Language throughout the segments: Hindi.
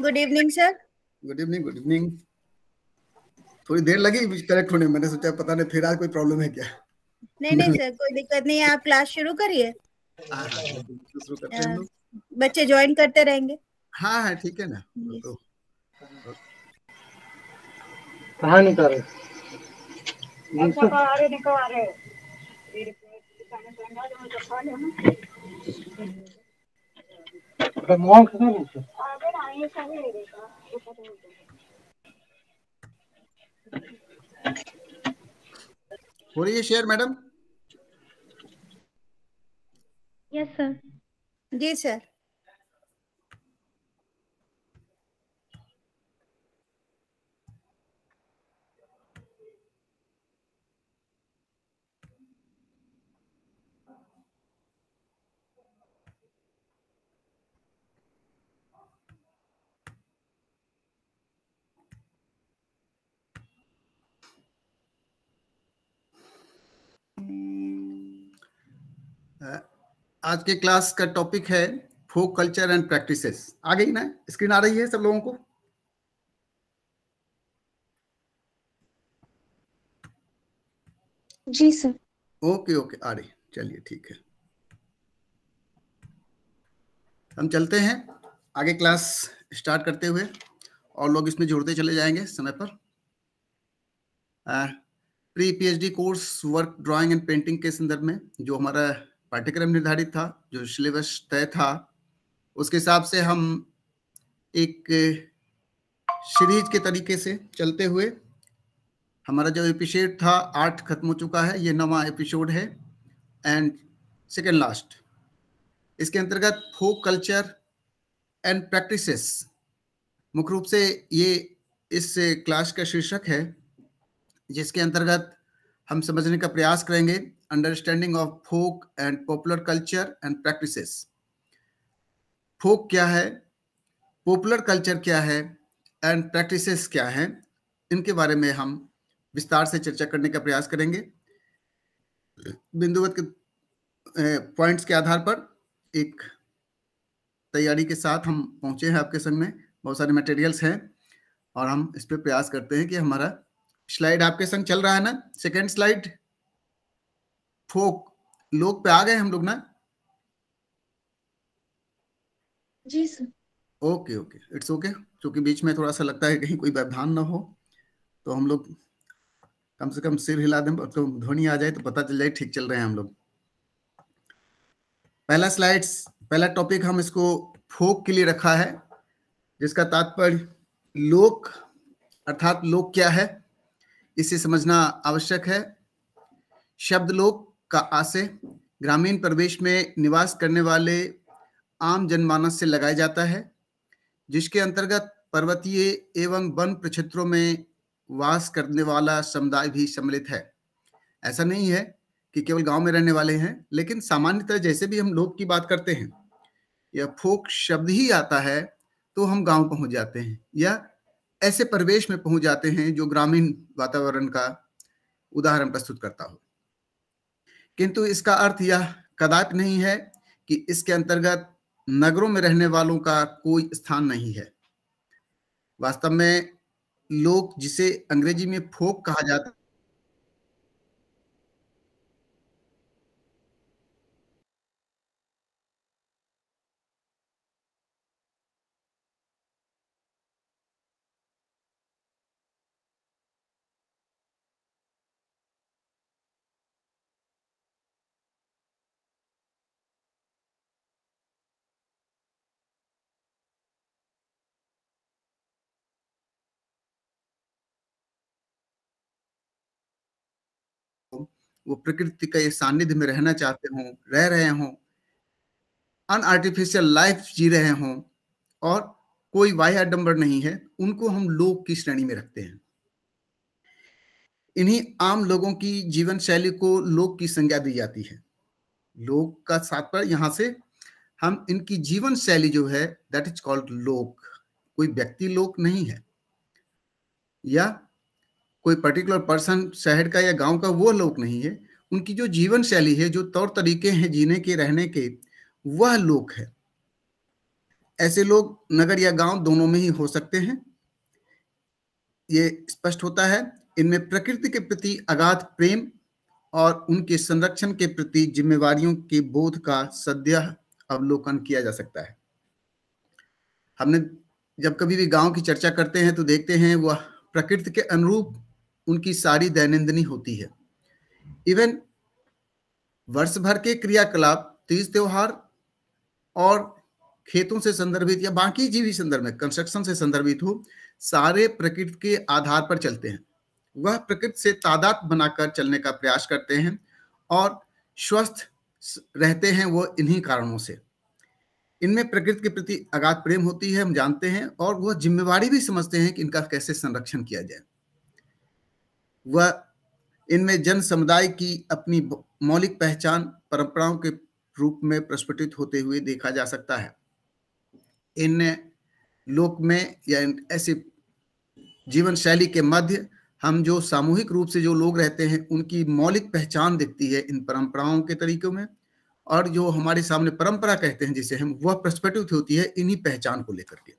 Good evening sir. Good evening, good evening. थोड़ी देर लगी कनेक्ट होने में, मैंने सोचा पता नहीं फिर आज कोई प्रॉब्लम है क्या। नहीं सर, कोई दिक्कत नहीं है, आप क्लास शुरू करिए। हाँ, शुरू करते हैं हम लोग। बच्चे ज्वाइन करते रहेंगे। हाँ हाँ, ठीक है ना। तो कहाँ निकल रहे? हो रही है शेयर मैडम? Yes sir. जी सर। आज के क्लास का टॉपिक है फोक कल्चर एंड प्रैक्टिसेस। आ गई ना, स्क्रीन आ रही है सब लोगों को? जी सर। ओके ओके, आ रही, चलिए ठीक है। हम चलते हैं आगे क्लास स्टार्ट करते हुए, और लोग इसमें जुड़ते चले जाएंगे समय पर। Pre PhD course work drawing and painting के संदर्भ में जो हमारा पाठ्यक्रम निर्धारित था, जो सिलेबस तय था, उसके हिसाब से हम एक सीरीज के तरीके से चलते हुए, हमारा जो एपिसोड था 8 खत्म हो चुका है, ये 9वां एपिसोड है एंड सेकेंड लास्ट। इसके अंतर्गत फोक कल्चर एंड प्रैक्टिसेस मुख्य रूप से ये इस क्लास का शीर्षक है, जिसके अंतर्गत हम समझने का प्रयास करेंगे understanding of folk and popular culture and practices. Folk क्या है, पॉपुलर कल्चर क्या है एंड प्रैक्टिसेस क्या है, इनके बारे में हम विस्तार से चर्चा करने का प्रयास करेंगे। बिंदुवत के पॉइंट्स के आधार पर एक तैयारी के साथ हम पहुंचे हैं आपके संग में। बहुत सारे मटेरियल्स हैं और हम इस पे प्रयास करते हैं कि हमारा स्लाइड आपके संग चल रहा है ना। सेकेंड स्लाइड, फोक लोग पे आ गए हम लोग ना? जी sir. Okay okay, it's okay. क्योंकि बीच में थोड़ा सा लगता है कहीं कोई व्यवधान ना हो, तो हम लोग कम से कम सिर हिला दें तो ध्वनि आ जाए तो पता चल जाए ठीक चल रहे हैं हम लोग। पहला टॉपिक हम इसको फोक के लिए रखा है, जिसका तात्पर्य लोक अर्थात लोक क्या है, इसे समझना आवश्यक है। शब्द लोक का आशय ग्रामीण परिवेश में निवास करने वाले आम जनमानस से लगाया जाता है, जिसके अंतर्गत पर्वतीय एवं वन प्रक्षेत्रों में वास करने वाला समुदाय भी सम्मिलित है। ऐसा नहीं है कि केवल गांव में रहने वाले हैं, लेकिन सामान्यतः जैसे भी हम लोग की बात करते हैं, या फोक शब्द ही आता है तो हम गांव पहुंच जाते हैं या ऐसे परिवेश में पहुंच जाते हैं जो ग्रामीण वातावरण का उदाहरण प्रस्तुत करता हो। किंतु इसका अर्थ यह कदापि नहीं है कि इसके अंतर्गत नगरों में रहने वालों का कोई स्थान नहीं है। वास्तव में लोग, जिसे अंग्रेजी में फोक कहा जाता है, वो प्रकृति के सानिध्य में रहना चाहते हों, रह रहे हों, अनआर्टिफिशियल लाइफ जी रहे हों और कोई बाह्य आडंबर नहीं है, उनको हम लोक की श्रेणी में रखते हैं। इन्हीं आम लोगों की जीवन शैली को लोक की संज्ञा दी जाती है। लोक का तात्पर्य यहाँ से हम इनकी जीवन शैली जो है, दैट इज कॉल्ड लोक। कोई व्यक्ति लोक नहीं है या कोई पर्टिकुलर पर्सन शहर का या गांव का, वो लोक नहीं है। उनकी जो जीवन शैली है, जो तौर तरीके हैं जीने के रहने के, वह लोक है। ऐसे लोग नगर या गांव दोनों में ही हो सकते हैं, ये स्पष्ट होता है। इनमें प्रकृति के प्रति अगाध प्रेम और उनके संरक्षण के प्रति जिम्मेवारियों के बोध का सदैव अवलोकन किया जा सकता है। हमने जब कभी भी गांव की चर्चा करते हैं तो देखते हैं वह प्रकृति के अनुरूप उनकी सारी दैनंदिनी होती है। इवन वर्ष भर के क्रियाकलाप, तीज त्योहार और खेतों से संदर्भित या बाकी जीवी संदर्भ में, कंस्ट्रक्शन से संदर्भित हो, सारे प्रकृति के आधार पर चलते हैं। वह प्रकृति से तादाद बनाकर चलने का प्रयास करते हैं और स्वस्थ रहते हैं वो इन्हीं कारणों से। इनमें प्रकृति के प्रति अगाध प्रेम होती है, हम जानते हैं, और वह जिम्मेवारी भी समझते हैं कि इनका कैसे संरक्षण किया जाए। वह इनमें जन समुदाय की अपनी मौलिक पहचान परंपराओं के रूप में प्रस्फुटित होते हुए देखा जा सकता है। इन लोक में या ऐसे जीवन शैली के मध्य हम जो सामूहिक रूप से जो लोग रहते हैं उनकी मौलिक पहचान दिखती है इन परंपराओं के तरीकों में, और जो हमारे सामने परंपरा कहते हैं जिसे हम, वह प्रस्फुटित होती है इन्हीं पहचान को लेकर के।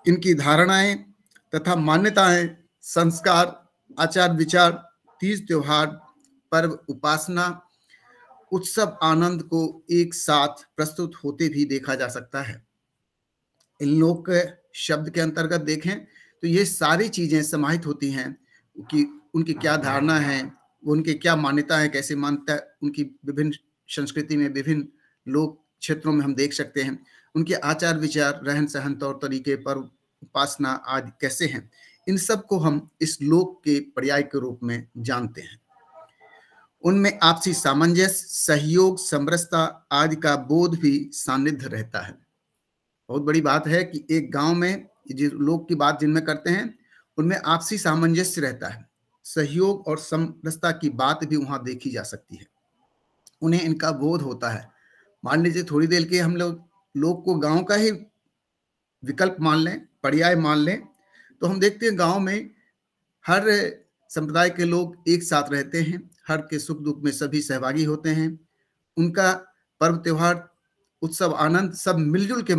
इनकी धारणाएं तथा मान्यताएं, संस्कार, आचार विचार, तीज त्योहार, पर्व, उपासना, उत्सव, आनंद को एक साथ प्रस्तुत होते भी देखा जा सकता है। इन लोक शब्द के अंतर्गत देखें तो ये सारी चीजें समाहित होती हैं कि उनकी क्या धारणा है, उनके क्या मान्यता है, कैसे मान्यता उनकी विभिन्न संस्कृति में, विभिन्न लोक क्षेत्रों में हम देख सकते हैं। उनके आचार विचार, रहन सहन, तौर तरीके, पर्व, उपासना आदि कैसे हैं, इन सब को हम इस लोक के पर्याय के रूप में जानते हैं। उनमें आपसी सामंजस्य, सहयोग, समरसता आदि का बोध भी सानिध्य रहता है। बहुत बड़ी बात है कि एक गांव में जिस लोग की बात जिनमें करते हैं उनमें आपसी सामंजस्य रहता है, सहयोग और समरसता की बात भी वहां देखी जा सकती है। उन्हें इनका बोध होता है। मान लीजिए थोड़ी देर के हम लोग को गांव का ही विकल्प मान लें, पर्याय मान लें, तो हम देखते हैं गांव में हर संप्रदाय के लोग एक साथ रहते हैं, हर के सुख दुख में सभी सहभागी होते हैं। उनका पर्व त्योहार, उत्सव, आनंद सब मिलजुल के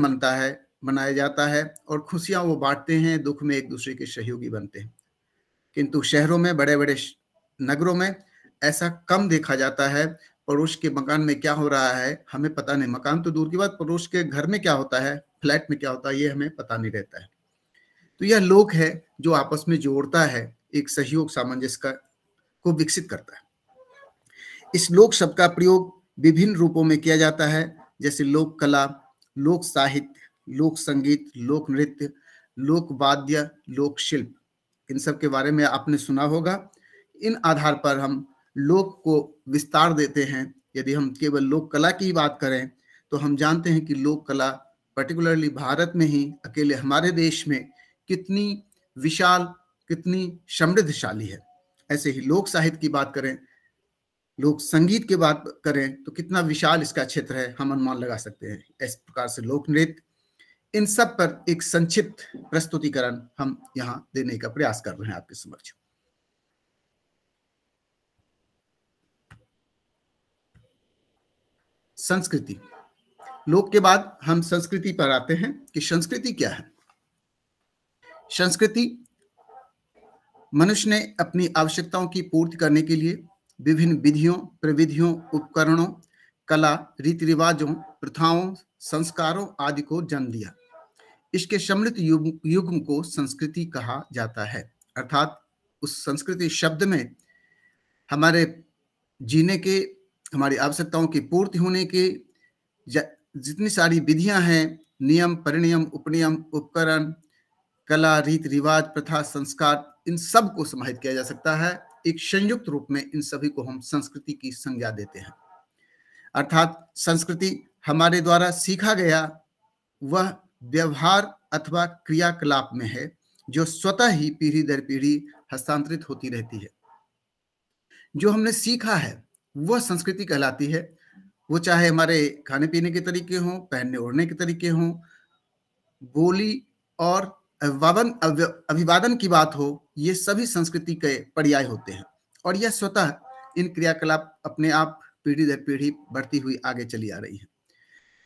मनाया जाता है और खुशियां वो बांटते हैं, दुख में एक दूसरे के सहयोगी बनते हैं। किंतु शहरों में, बड़े बड़े नगरों में ऐसा कम देखा जाता है। पड़ोस के मकान में क्या हो रहा है हमें पता नहीं, मकान तो दूर की बात, पड़ोस के घर में क्या होता है, फ्लैट में क्या होता है, ये हमें पता नहीं रहता है। तो यह लोक है जो आपस में जोड़ता है, एक सहयोग, सामंजस्य को विकसित करता है। इस लोक शब्द का प्रयोग विभिन्न रूपों में किया जाता है, जैसे लोक कला, लोक साहित्य, लोक संगीत, लोक नृत्य, लोक वाद्य, लोक शिल्प। इन सब के बारे में आपने सुना होगा। इन आधार पर हम लोक को विस्तार देते हैं। यदि हम केवल लोक कला की बात करें तो हम जानते हैं कि लोक कला पर्टिकुलरली भारत में ही, अकेले हमारे देश में कितनी विशाल, कितनी समृद्धशाली है। ऐसे ही लोक साहित्य की बात करें, लोक संगीत की बात करें तो कितना विशाल इसका क्षेत्र है, हम अनुमान लगा सकते हैं। इस प्रकार से लोक नृत्य, इन सब पर एक संक्षिप्त प्रस्तुतिकरण हम यहां देने का प्रयास कर रहे हैं आपके समक्ष। संस्कृति, लोक के बाद हम संस्कृति पर आते हैं कि संस्कृति क्या है। संस्कृति मनुष्य ने अपनी आवश्यकताओं की पूर्ति करने के लिए विभिन्न विधियों, प्रविधियों, उपकरणों, कला, रीति रिवाजों, प्रथाओं, संस्कारों आदि को जन्म दिया। इसके सम्मिलित युग्म को संस्कृति कहा जाता है। अर्थात उस संस्कृति शब्द में हमारे जीने के, हमारी आवश्यकताओं की पूर्ति होने के जितनी सारी विधियां हैं, नियम, परिनियम, उपनियम, उपकरण, कला, रीति रिवाज, प्रथा, संस्कार, इन सब को समाहित किया जा सकता है। एक संयुक्त रूप में इन सभी को हम संस्कृति की संज्ञा देते हैं। अर्थात संस्कृति हमारे द्वारा सीखा गया वह व्यवहार अथवा क्रियाकलाप में है जो स्वतः ही पीढ़ी दर पीढ़ी हस्तांतरित होती रहती है। जो हमने सीखा है वह संस्कृति कहलाती है। वो चाहे हमारे खाने पीने के तरीके हों, पहनने ओढ़ने के तरीके हों, बोली और अभिवादन की बात हो, ये सभी संस्कृति के पर्याय होते हैं। और यह स्वतः इन क्रियाकलाप अपने आप पीढ़ी दर पीढ़ी बढ़ती हुई आगे चली आ रही है।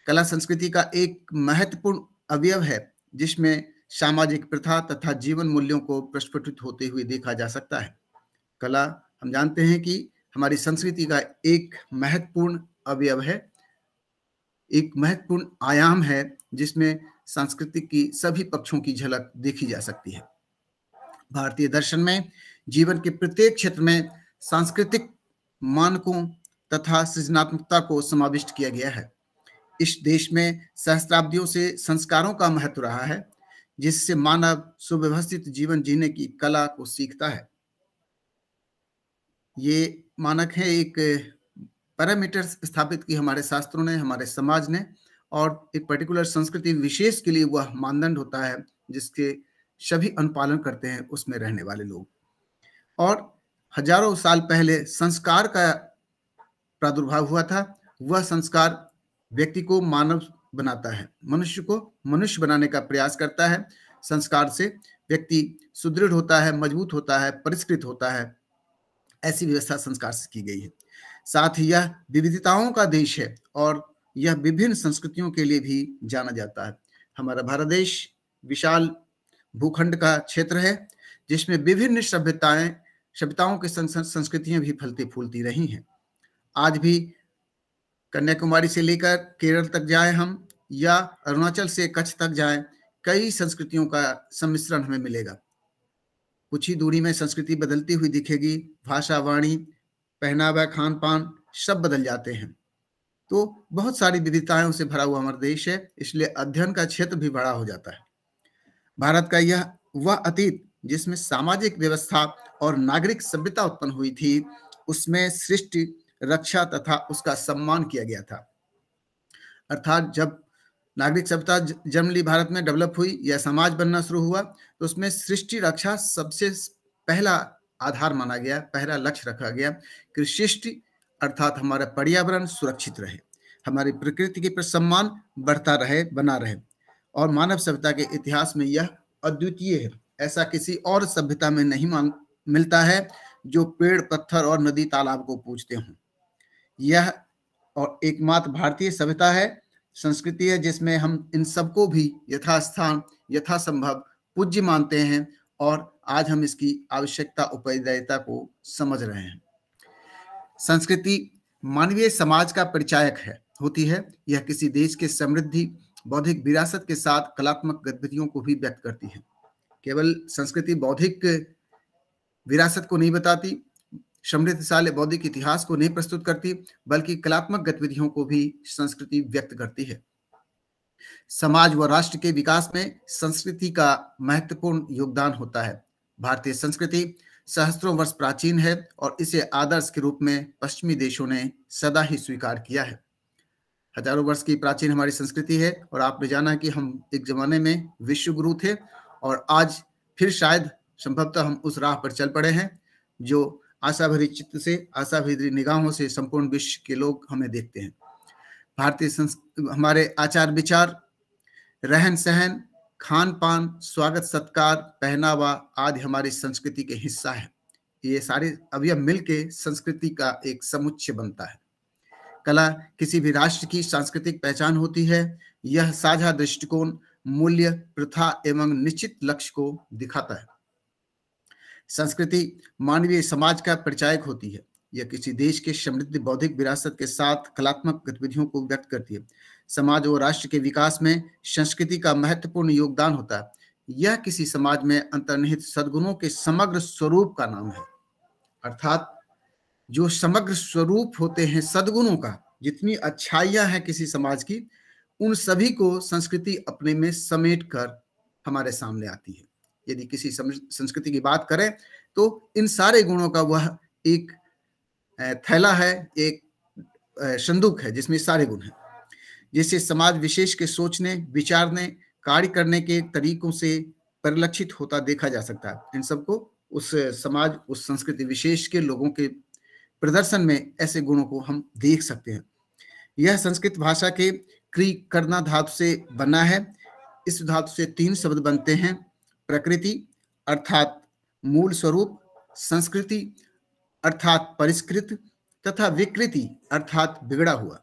कला संस्कृति का एक महत्वपूर्ण अवयव है जिसमें सामाजिक प्रथा तथा जीवन मूल्यों को प्रस्फुटित होते हुए देखा जा सकता है। कला हम जानते हैं कि हमारी संस्कृति का एक महत्वपूर्ण अवयव है, एक महत्वपूर्ण आयाम है जिसमें संस्कृति की सभी पक्षों की झलक देखी जा सकती है। भारतीय दर्शन में जीवन के प्रत्येक क्षेत्र में सांस्कृतिक मानकों तथा सृजनात्मकता को समाविष्ट किया गया है। इस देश में सहस्त्राब्दियों से संस्कारों का महत्व रहा है, जिससे मानव सुव्यवस्थित जीवन जीने की कला को सीखता है। ये मानक है, एक पैरामीटर स्थापित की हमारे शास्त्रों ने, हमारे समाज ने, और एक पर्टिकुलर संस्कृति विशेष के लिए वह मानदंड होता है जिसके सभी अनुपालन करते हैं उसमें रहने वाले लोग। और हजारों साल पहले संस्कार का प्रादुर्भाव हुआ था। वह संस्कार व्यक्ति को मानव बनाता है, मनुष्य को मनुष्य बनाने का प्रयास करता है। संस्कार से व्यक्ति सुदृढ़ होता है, मजबूत होता है, परिष्कृत होता है। ऐसी व्यवस्था संस्कार से की गई है। साथ ही यह विविधताओं का देश है और यह विभिन्न संस्कृतियों के लिए भी जाना जाता है। हमारा भारत देश विशाल भूखंड का क्षेत्र है जिसमें विभिन्न सभ्यताओं की संस्कृतियां भी फलती फूलती रही हैं। आज भी कन्याकुमारी से लेकर केरल तक जाएं हम, या अरुणाचल से कच्छ तक जाएं, कई संस्कृतियों का सम्मिश्रण हमें मिलेगा। कुछ ही दूरी में संस्कृति बदलती हुई दिखेगी, भाषा, वाणी, पहनावा, खान पान सब बदल जाते हैं। तो बहुत सारी विविधताओं से भरा हुआ हमारा देश है, इसलिए अध्ययन का क्षेत्र भी बड़ा हो जाता है। भारत का यह वह अतीत जिसमें सामाजिक व्यवस्था और नागरिक सभ्यता उत्पन्न हुई थी, उसमें सृष्टि, रक्षा तथा उसका सम्मान किया गया था। अर्थात जब नागरिक सभ्यता जन्म ली, भारत में डेवलप हुई या समाज बनना शुरू हुआ, तो उसमें सृष्टि रक्षा सबसे पहला आधार माना गया, पहला लक्ष्य रखा गया कि सृष्टि अर्थात हमारा पर्यावरण सुरक्षित रहे, हमारी प्रकृति के प्रति सम्मान बढ़ता रहे, बना रहे। और मानव सभ्यता के इतिहास में यह अद्वितीय है। ऐसा किसी और सभ्यता में नहीं मिलता है जो पेड़, पत्थर और नदी, तालाब को पूजते हों। यह और एकमात्र भारतीय सभ्यता है, संस्कृति है, जिसमें हम इन सबको भी यथास्थान, यथासंभव पूज्य मानते हैं और आज हम इसकी आवश्यकता, उपयोगिता को समझ रहे हैं। संस्कृति मानवीय समाज का परिचायक होती है। यह किसी देश के समृद्धि, बौद्धिक विरासत के साथ कलात्मक गतिविधियों को भी व्यक्त करती है। केवल संस्कृति बौद्धिक विरासत को नहीं बताती, समृद्धशाली बौद्धिक इतिहास को नहीं प्रस्तुत करती, बल्कि कलात्मक गतिविधियों को भी संस्कृति व्यक्त करती है। समाज व राष्ट्र के विकास में संस्कृति का महत्वपूर्ण योगदान होता है। भारतीय संस्कृति सहस्त्रों वर्ष प्राचीन है और इसे आदर्श के रूप में पश्चिमी देशों ने सदा ही स्वीकार किया है। हजारों वर्ष की प्राचीन हमारी संस्कृति है और आपने जाना कि हम एक जमाने में विश्व गुरु थे और आज फिर शायद संभवतः हम उस राह पर चल पड़े हैं जो आशा भरी चित्त से, आशा भरी निगाहों से संपूर्ण विश्व के लोग हमें देखते हैं। भारतीय हमारे आचार विचार, रहन सहन, खान पान, स्वागत सत्कार, पहनावा आदि हमारी संस्कृति के हिस्सा है। ये सारे अवयव मिलके संस्कृति का एक समुच्चय बनता है। कला किसी भी राष्ट्र की सांस्कृतिक पहचान होती है। यह साझा दृष्टिकोण, मूल्य, प्रथा एवं निश्चित लक्ष्य को दिखाता है। संस्कृति मानवीय समाज का परिचायक होती है। यह किसी देश के समृद्ध बौद्धिक विरासत के साथ कलात्मक गतिविधियों को व्यक्त करती है। समाज और राष्ट्र के विकास में संस्कृति का महत्वपूर्ण योगदान होता है। यह किसी समाज में अंतर्निहित सद्गुणों के समग्र स्वरूप का नाम है। अर्थात जो समग्र स्वरूप होते हैं सद्गुणों का, जितनी अच्छाइयां हैं किसी समाज की, उन सभी को संस्कृति अपने में समेट कर हमारे सामने आती है। यदि किसी संस्कृति की बात करें तो इन सारे गुणों का वह एक थैला है, एक संदूक है जिसमें सारे गुण हैं, जिससे समाज विशेष के सोचने, विचारने, कार्य करने के तरीकों से परिलक्षित होता देखा जा सकता है। इन सबको उस समाज, उस संस्कृति विशेष के लोगों के प्रदर्शन में ऐसे गुणों को हम देख सकते हैं। यह संस्कृत भाषा के क्री करना धातु से बना है। इस धातु से 3 शब्द बनते हैं: प्रकृति अर्थात मूल स्वरूप, संस्कृति अर्थात परिष्कृत, तथा विकृति अर्थात बिगड़ा हुआ।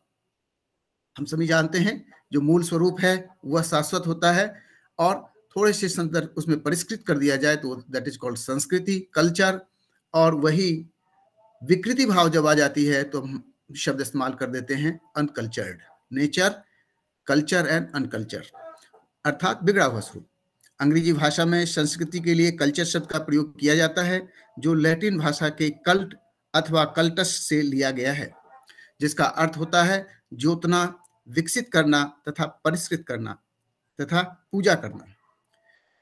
हम सभी जानते हैं जो मूल स्वरूप है वह शाश्वत होता है, और थोड़े से संदर्भ उसमें परिष्कृत कर दिया जाए तो दैट इज कॉल्ड संस्कृति, कल्चर। और वही विकृति भाव जब आ जाती है तो हम शब्द इस्तेमाल कर देते हैं अनकल्चर्ड। नेचर, कल्चर एंड अनकल्चर, अर्थात बिगड़ा हुआ स्वरूप। अंग्रेजी भाषा में संस्कृति के लिए कल्चर शब्द का प्रयोग किया जाता है, जो लैटिन भाषा के कल्ट अथवा कल्टस से लिया गया है, जिसका अर्थ होता है जोतना, विकसित करना तथा परिष्कृत करना तथा पूजा करना।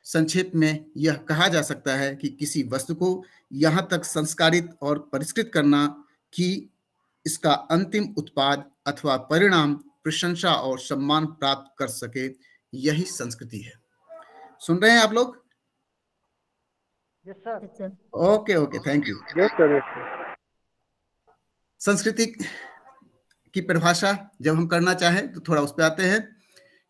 संक्षेप में यह कहा जा सकता है कि किसी वस्तु को यहाँ तक संस्कारित और परिष्कृत करना कि इसका अंतिम उत्पाद अथवा परिणाम प्रशंसा और सम्मान प्राप्त कर सके, यही संस्कृति है। सुन रहे हैं आप लोग? Yes sir. Okay okay, thank you. Yes sir, yes sir. संस्कृति की परिभाषा जब हम करना चाहें तो थोड़ा उस पर आते हैं।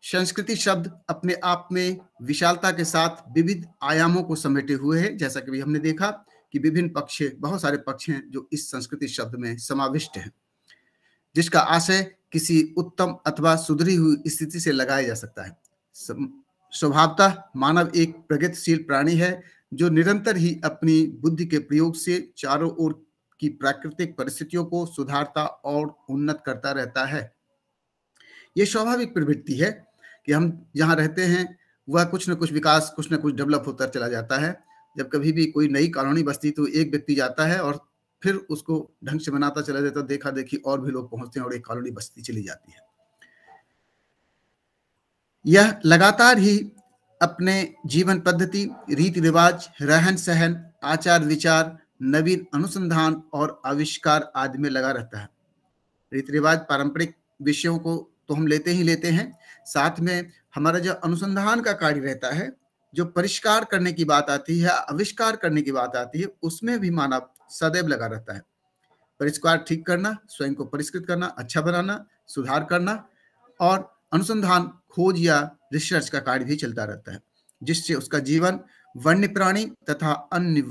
संस्कृति शब्द अपने आप में विशालता के साथ विविध आयामों को समेटे हुए है। जैसा कि हमने देखा कि विभिन्न पक्ष, बहुत सारे पक्ष हैं जो इस संस्कृति शब्द में समाविष्ट हैं, जिसका आशय किसी उत्तम अथवा सुधरी हुई स्थिति से लगाया जा सकता है। स्वभावतः मानव एक प्रगतिशील प्राणी है जो निरंतर ही अपनी बुद्धि के प्रयोग से चारों ओर की प्राकृतिक परिस्थितियों को सुधारता और उन्नत करता रहता है। यह स्वाभाविक प्रवृत्ति है कि हम जहाँ रहते हैं वह कुछ न कुछ विकास, कुछ न कुछ डेवलप होता चला जाता है। जब कभी भी कोई नई कॉलोनी बसती तो एक व्यक्ति जाता है और फिर उसको ढंग से बनाता चला जाता, देखा देखी और भी लोग पहुंचते हैं और एक कॉलोनी बसती चली जाती है। यह लगातार ही अपने जीवन पद्धति, रीति रिवाज, रहन सहन, आचार विचार, नवीन अनुसंधान और आविष्कार आदि में लगा रहता है। रीति रिवाज, पारंपरिक विषयों को तो हम लेते ही लेते हैं, साथ में हमारा जो अनुसंधान का कार्य रहता है, जो परिष्कार करने की बात आती है, आविष्कार करने की बात आती है, उसमें भी मानव सदैव लगा रहता है। परिष्कार ठीक करना, स्वयं को परिष्कृत करना, अच्छा बनाना, सुधार करना, और अनुसंधान, खोज या रिसर्च का कार्य भी चलता रहता है, जिससे उसका जीवन वन्य प्राणी तथा अन्य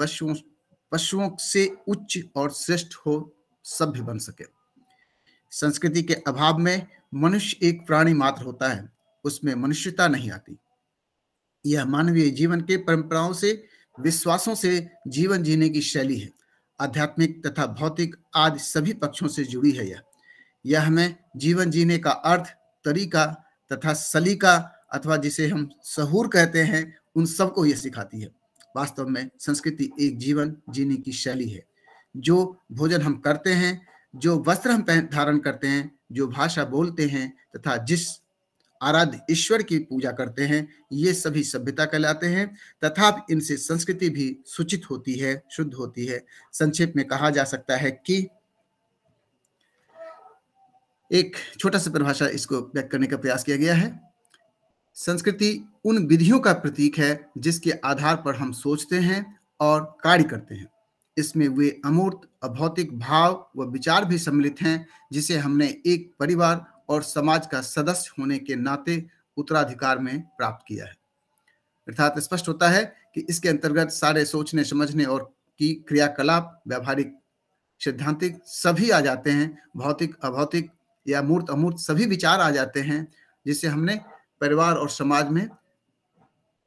पशुओं से उच्च और श्रेष्ठ हो, सभ्य बन सके। संस्कृति के अभाव में मनुष्य एक प्राणी मात्र होता है, उसमें मनुष्यता नहीं आती। यह मानवीय जीवन के परंपराओं से, विश्वासों से जीवन जीने की शैली है। आध्यात्मिक तथा भौतिक आदि सभी पक्षों से जुड़ी है। यह हमें जीवन जीने का अर्थ, तरीका तथा सलीका अथवा जिसे हम सहूर कहते हैं, उन सबको यह सिखाती है। वास्तव में संस्कृति एक जीवन जीने की शैली है। जो भोजन हम करते हैं, जो वस्त्र हम धारण करते हैं, जो भाषा बोलते हैं तथा जिस आराध्य ईश्वर की पूजा करते हैं, ये सभी सभ्यता कहलाते हैं, तथा इनसे संस्कृति भी सूचित होती है, शुद्ध होती है। संक्षेप में कहा जा सकता है कि एक छोटा सा परिभाषा इसको व्यक्त करने का प्रयास किया गया है। संस्कृति उन विधियों का प्रतीक है जिसके आधार पर हम सोचते हैं और कार्य करते हैं। इसमें वे अमूर्त, अभौतिक भाव व विचार भी सम्मिलित हैं, जिसे हमने एक परिवार और समाज का सदस्य होने के नाते उत्तराधिकार में प्राप्त किया है। अर्थात स्पष्ट होता है कि इसके अंतर्गत सारे सोचने, समझने और की क्रियाकलाप, व्यावहारिक, सिद्धांतिक सभी आ जाते हैं। भौतिक, अभौतिक या मूर्त, अमूर्त सभी विचार आ जाते हैं, जिसे हमने परिवार और समाज में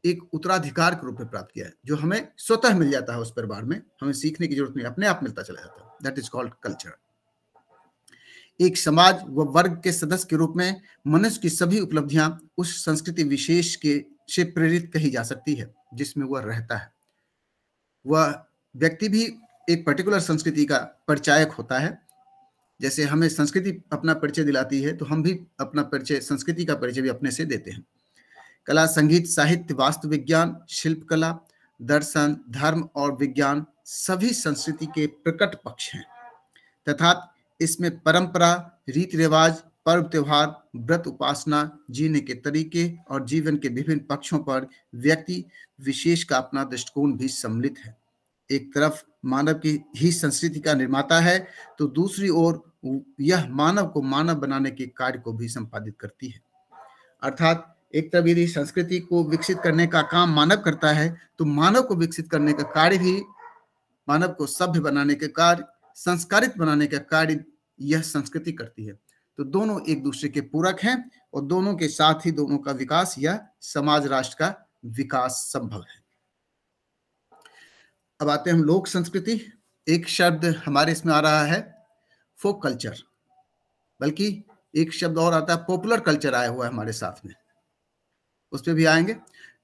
एक उत्तराधिकार के रूप में प्राप्त किया है, जो हमें स्वतः मिल जाता है। उस परिवार में हमें सीखने की जरूरत नहीं, अपने आप मिलता चला जाता है। That is called culture. एक समाज व वर्ग के सदस्य के रूप में मनुष्य की सभी उपलब्धियां उस संस्कृति विशेष के से प्रेरित कही जा सकती है जिसमें वह रहता है। वह व्यक्ति भी एक पर्टिकुलर संस्कृति का परिचायक होता है। जैसे हमें संस्कृति अपना परिचय दिलाती है, तो हम भी अपना परिचय, संस्कृति का परिचय भी अपने से देते हैं। कला, संगीत, साहित्य, वास्तु विज्ञान, शिल्पकला, दर्शन, धर्म और विज्ञान सभी संस्कृति के प्रकट पक्ष हैं, तथा इसमें परंपरा, रीति रिवाज, पर्व त्योहार, व्रत, उपासना, जीने के तरीके और जीवन के विभिन्न पक्षों पर व्यक्ति विशेष का अपना दृष्टिकोण भी सम्मिलित है। एक तरफ मानव की ही संस्कृति का निर्माता है, तो दूसरी ओर यह मानव को मानव बनाने के कार्य को भी संपादित करती है। अर्थात एक तरफ यदि संस्कृति को विकसित करने का काम मानव करता है, तो मानव को विकसित करने का कार्य भी, मानव को सभ्य बनाने के कार्य, संस्कारित बनाने का कार्य यह संस्कृति करती है। तो दोनों एक दूसरे के पूरक हैं और दोनों के साथ ही दोनों का विकास या समाज राष्ट्र का विकास संभव है। अब आते हैं हम लोक संस्कृति। एक शब्द हमारे इसमें आ रहा है फोक कल्चर, बल्कि एक शब्द और आता है पॉपुलर कल्चर आया हुआ है हमारे साथ में, उस पर भी आएंगे।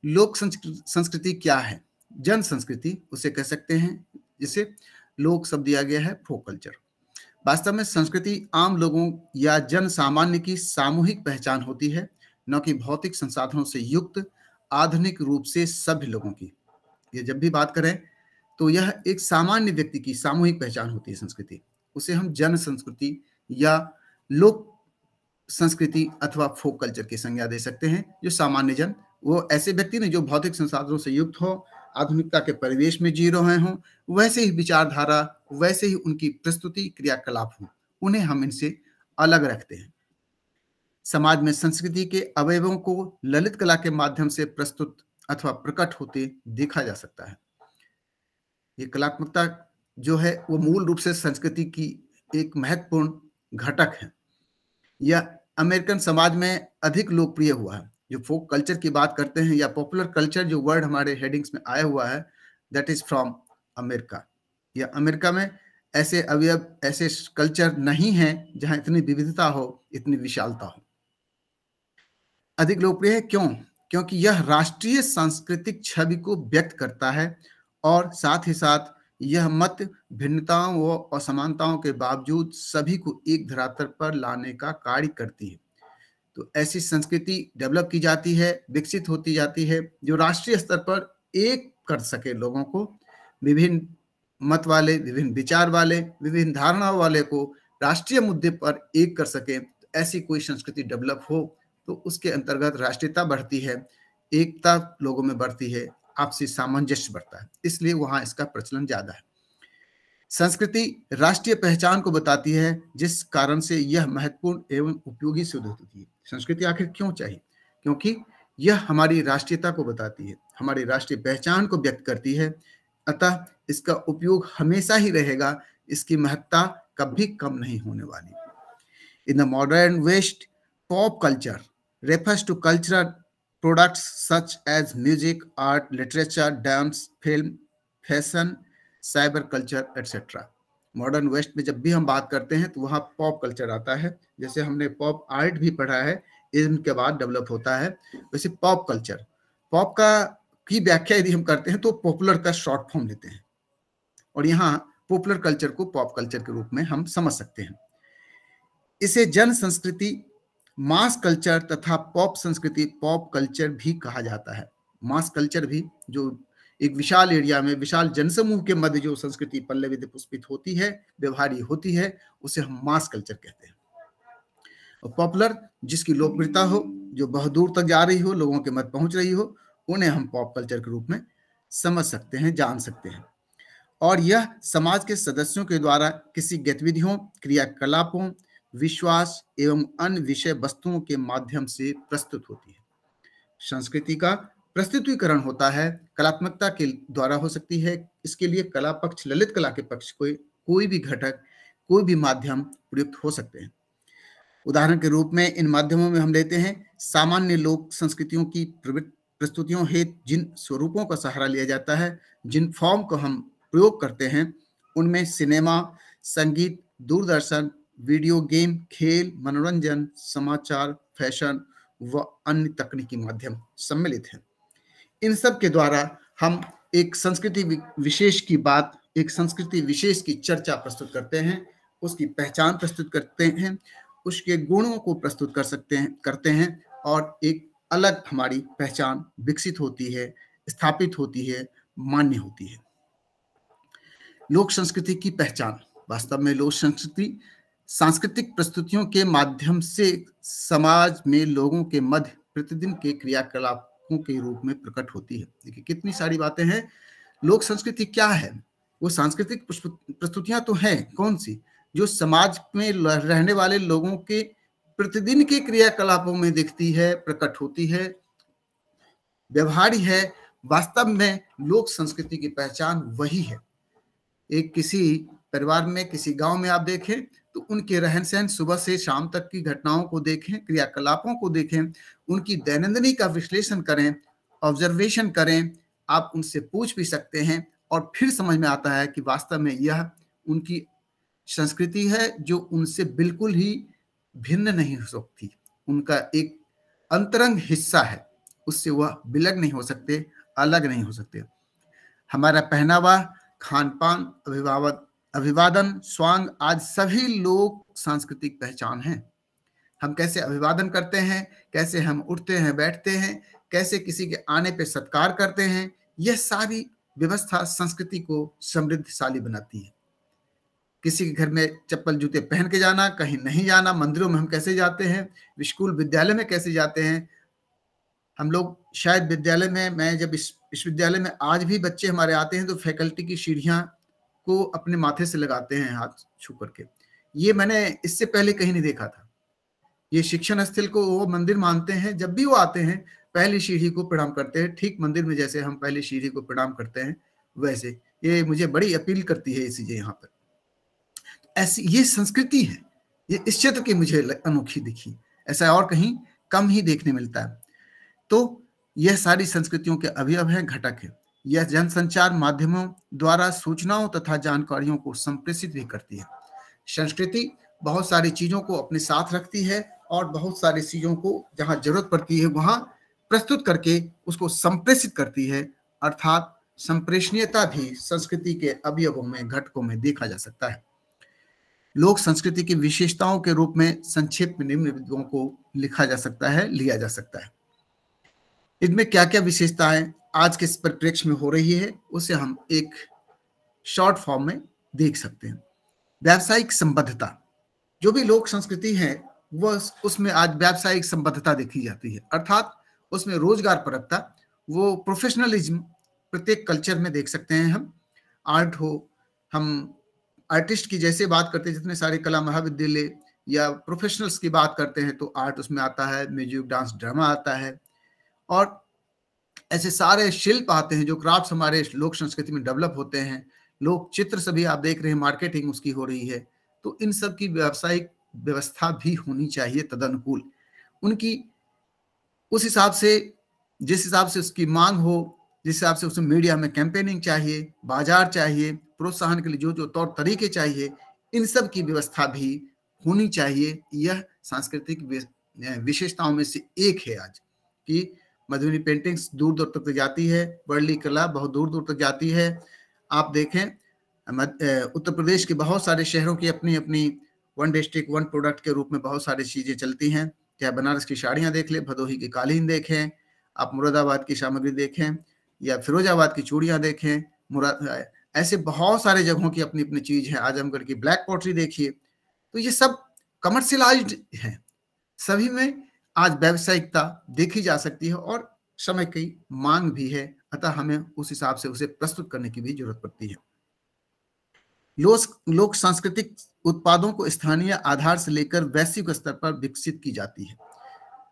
लोक संस्कृति क्या है? जन संस्कृति उसे कह सकते हैं, जिसे लोक शब्द दिया गया है फोक कल्चर। वास्तव में संस्कृति आम लोगों या जन सामान्य की सामूहिक पहचान होती है, न कि भौतिक संसाधनों से युक्त आधुनिक रूप से सभ्य लोगों की। ये जब भी बात करें तो यह एक सामान्य व्यक्ति की सामूहिक पहचान होती है संस्कृति, उसे हम जन संस्कृति या लोक संस्कृति अथवा फोक कल्चर की संज्ञा दे सकते हैं। जो सामान्य जन, वो ऐसे व्यक्ति नहीं जो भौतिक संसाधनों से युक्त हो, आधुनिकता के परिवेश में जी रहे हों, वैसे ही विचारधारा, वैसे ही उनकी प्रस्तुति क्रियाकलाप हो, उन्हें हम इनसे अलग रखते हैं। समाज में संस्कृति के अवयवों को ललित कला के माध्यम से प्रस्तुत अथवा प्रकट होते देखा जा सकता है। ये कलात्मकता जो है वो मूल रूप से संस्कृति की एक महत्वपूर्ण घटक है। यह अमेरिकन समाज में अधिक लोकप्रिय हुआ है। जो फोक कल्चर की बात करते हैं या पॉपुलर कल्चर, जो वर्ड हमारे हेडिंग्स में आया हुआ है, दैट इज फ्रॉम अमेरिका। या अमेरिका में ऐसे अवयव, ऐसे कल्चर नहीं है जहां इतनी विविधता हो, इतनी विशालता हो। अधिक लोकप्रिय है क्यों? क्योंकि यह राष्ट्रीय सांस्कृतिक छवि को व्यक्त करता है और साथ ही साथ यह मत भिन्नताओं व असमानताओं के बावजूद सभी को एक धरातल पर लाने का कार्य करती है। तो ऐसी संस्कृति डेवलप की जाती है, विकसित होती जाती है, जो राष्ट्रीय स्तर पर एक कर सके लोगों को, विभिन्न मत वाले, विभिन्न विचार वाले, विभिन्न धारणाओं वाले को राष्ट्रीय मुद्दे पर एक कर सके। ऐसी कोई संस्कृति डेवलप हो तो उसके अंतर्गत राष्ट्रीयता बढ़ती है, एकता लोगों में बढ़ती है, आपसी सामंजस्य बढ़ता है, इसलिए वहां इसका प्रचलन ज्यादा है। संस्कृति राष्ट्रीय पहचान को बताती है, जिस कारण से यह महत्वपूर्ण एवं उपयोगी सिद्ध होती है। संस्कृति आखिर क्यों चाहिए? क्योंकि यह हमारी राष्ट्रीयता को बताती है, हमारी राष्ट्रीय पहचान को व्यक्त करती है, अतः इसका उपयोग हमेशा ही रहेगा, इसकी महत्ता कभी कम नहीं होने वाली। In the modern west, pop culture refers to cultural products such as music, art, literature, dance, film, fashion, cyber culture, etc. Modern west में जब भी हम बात करते हैं तो वहाँ पॉप कल्चर आता है। जैसे हमने पॉप आर्ट भी पढ़ा है, इनके बाद डेवलप होता है, वैसे पॉप कल्चर, पॉप का की व्याख्या यदि हम करते हैं तो पॉपुलर का शॉर्ट फॉर्म लेते हैं, और यहाँ पॉपुलर कल्चर को पॉप कल्चर के रूप में हम समझ सकते हैं। इसे जन संस्कृति, मास कल्चर तथा पॉप संस्कृति, पॉप कल्चर भी कहा जाता है। मास कल्चर भी जो एक विशाल एरिया में, विशाल जनसमूह के मध्य जो संस्कृति पल्लवित पुष्पित होती है, व्यवहारी होती है, उसे हम मास कल्चर कहते हैं। और पॉपुलर जिसकी लोकप्रियता हो, जो बहुत दूर तक जा रही हो, लोगों के मध्य पहुंच रही हो, उन्हें हम पॉप कल्चर के रूप में समझ सकते हैं, जान सकते हैं। और यह समाज के सदस्यों के द्वारा किसी गतिविधियों, क्रियाकलापों, विश्वास एवं अन्य विषय वस्तुओं के माध्यम से प्रस्तुत होती है। संस्कृति का प्रस्तुतिकरण होता है, कलात्मकता के द्वारा हो सकती है। इसके लिए कला पक्ष, ललित कला के पक्ष कोई भी घटक, कोई भी माध्यम प्रयुक्त हो सकते हैं। उदाहरण के रूप में इन माध्यमों में हम लेते हैं सामान्य लोक संस्कृतियों की प्रस्तुतियों हेतु जिन स्वरूपों का सहारा लिया जाता है, जिन फॉर्म को हम प्रयोग करते हैं, उनमें सिनेमा, संगीत, दूरदर्शन, वीडियो गेम, खेल, मनोरंजन, समाचार, फैशन व अन्य तकनीकी माध्यम सम्मिलित हैं। इन सब के द्वारा हम एक संस्कृति विशेष की बात, एक संस्कृति विशेष की चर्चा प्रस्तुत करते हैं, उसकी पहचान प्रस्तुत करते हैं, उसके गुणों को प्रस्तुत करते हैं और एक अलग हमारी पहचान विकसित होती है, स्थापित होती है, मान्य होती है। लोक संस्कृति की पहचान, वास्तव में लोक संस्कृति सांस्कृतिक प्रस्तुतियों के माध्यम से समाज में लोगों के मध्य प्रतिदिन के क्रियाकलापों के रूप में प्रकट होती है। देखिए कितनी सारी बातें हैं। लोक संस्कृति क्या है? वो सांस्कृतिक प्रस्तुतियां तो हैं, कौन सी? जो समाज में रहने वाले लोगों के प्रतिदिन के क्रियाकलापों में दिखती है, प्रकट होती है, व्यवहारी है। वास्तव में लोक संस्कृति की पहचान वही है। एक किसी परिवार में, किसी गांव में आप देखें तो उनके रहन सहन, सुबह से शाम तक की घटनाओं को देखें, क्रियाकलापों को देखें, उनकी दैनंदिनी का विश्लेषण करें, ऑब्जर्वेशन करें। आप उनसे पूछ भी सकते हैं और फिर समझ में आता है कि वास्तव में यह उनकी संस्कृति है जो उनसे बिल्कुल ही भिन्न नहीं हो सकती, उनका एक अंतरंग हिस्सा है, उससे वह विलग नहीं हो सकते, अलग नहीं हो सकते। हमारा पहनावा, खान पान, अभिवादन, स्वांग आज सभी लोग सांस्कृतिक पहचान है। हम कैसे अभिवादन करते हैं, कैसे हम उठते हैं, बैठते हैं, कैसे किसी के आने पे सत्कार करते हैं, यह सारी व्यवस्था संस्कृति को समृद्धशाली बनाती है। किसी के घर में चप्पल जूते पहन के जाना, कहीं नहीं जाना, मंदिरों में हम कैसे जाते हैं, स्कूल विद्यालय में कैसे जाते हैं। हम लोग शायद विद्यालय में, मैं जब इस विद्यालय में आज भी बच्चे हमारे आते हैं तो फैकल्टी की सीढ़ियां को अपने माथे से लगाते हैं हाथ छू करके। ये मैंने इससे पहले कहीं नहीं देखा था। ये शिक्षण स्थल को वो मंदिर मानते हैं, जब भी वो आते हैं पहली सीढ़ी को प्रणाम करते हैं, ठीक मंदिर में जैसे हम पहली सीढ़ी को प्रणाम करते हैं वैसे। ये मुझे बड़ी अपील करती है ये चीजें यहाँ पर। ऐसी ये संस्कृति है, ये इस क्षेत्र की मुझे अनोखी दिखी, ऐसा और कहीं कम ही देखने मिलता है। तो यह सारी संस्कृतियों के अवयव हैं, घटक है। यह जनसंचार माध्यमों द्वारा सूचनाओं तथा जानकारियों को संप्रेषित भी करती है। संस्कृति बहुत सारी चीजों को अपने साथ रखती है और बहुत सारी चीजों को जहां जरूरत पड़ती है वहां प्रस्तुत करके उसको संप्रेषित करती है। अर्थात संप्रेषणीयता भी संस्कृति के अवयवों में, घटकों में देखा जा सकता है। लोक संस्कृति की विशेषताओं के रूप में संक्षेप में निम्न बिंदुओं को लिखा जा सकता है, लिया जा सकता है। इनमें क्या क्या विशेषताएं आज के परिप्रेक्ष्य में हो रही है उसे हम एक शॉर्ट फॉर्म में देख सकते हैं। व्यावसायिक संबद्धता, जो भी लोक संस्कृति है वह उसमें आज व्यावसायिक संबद्धता देखी जाती है, अर्थात उसमें रोजगार परकता, वो प्रोफेशनलिज्म प्रत्येक कल्चर में देख सकते हैं हम। आर्ट हो, हम आर्टिस्ट की जैसे बात करते हैं, जितने सारे कला महाविद्यालय या प्रोफेशनल्स की बात करते हैं तो आर्ट उसमें आता है, म्यूजिक, डांस, ड्रामा आता है, और ऐसे सारे शिल्प आते हैं जो क्राफ्ट्स हमारे लोक संस्कृति में डेवलप होते हैं। लोक चित्र सभी आप देख रहे हैं, मार्केटिंग उसकी हो रही है। तो इन सब की व्यावसायिक व्यवस्था भी होनी चाहिए तदनुकूल, उनकी उस हिसाब से, जिस हिसाब से उसकी मांग हो, जिस हिसाब से उसमें मीडिया में कैंपेनिंग चाहिए, बाजार चाहिए, प्रोत्साहन के लिए जो जो तौर तरीके चाहिए, इन सब की व्यवस्था भी होनी चाहिए। यह सांस्कृतिक विशेषताओं में से एक है आज कि मधुबनी पेंटिंग्स दूर दूर तक जाती है, वर्ली कला बहुत दूर दूर तक जाती है। आप देखें उत्तर प्रदेश के बहुत सारे शहरों की अपनी अपनी वन डिस्ट्रिक्ट वन प्रोडक्ट के रूप में बहुत सारी चीजें चलती हैं। चाहे बनारस की साड़ियां देख लें, भदोही की कालीन देखें, आप मुरादाबाद की सामग्री देखें, या फिरोजाबाद की चूड़ियां देखें, ऐसे बहुत सारे जगहों की अपनी अपनी चीज है। आजमगढ़ की ब्लैक पॉटरी देखिए। तो ये सब कमर्शियलाइज्ड है, सभी में आज व्यावसायिकता देखी जा सकती है और समय की मांग भी है, अतः हमें उस हिसाब से उसे प्रस्तुत करने की भी जरूरत पड़ती है। लोक सांस्कृतिक उत्पादों को स्थानीय आधार से लेकर वैश्विक स्तर पर विकसित की जाती है।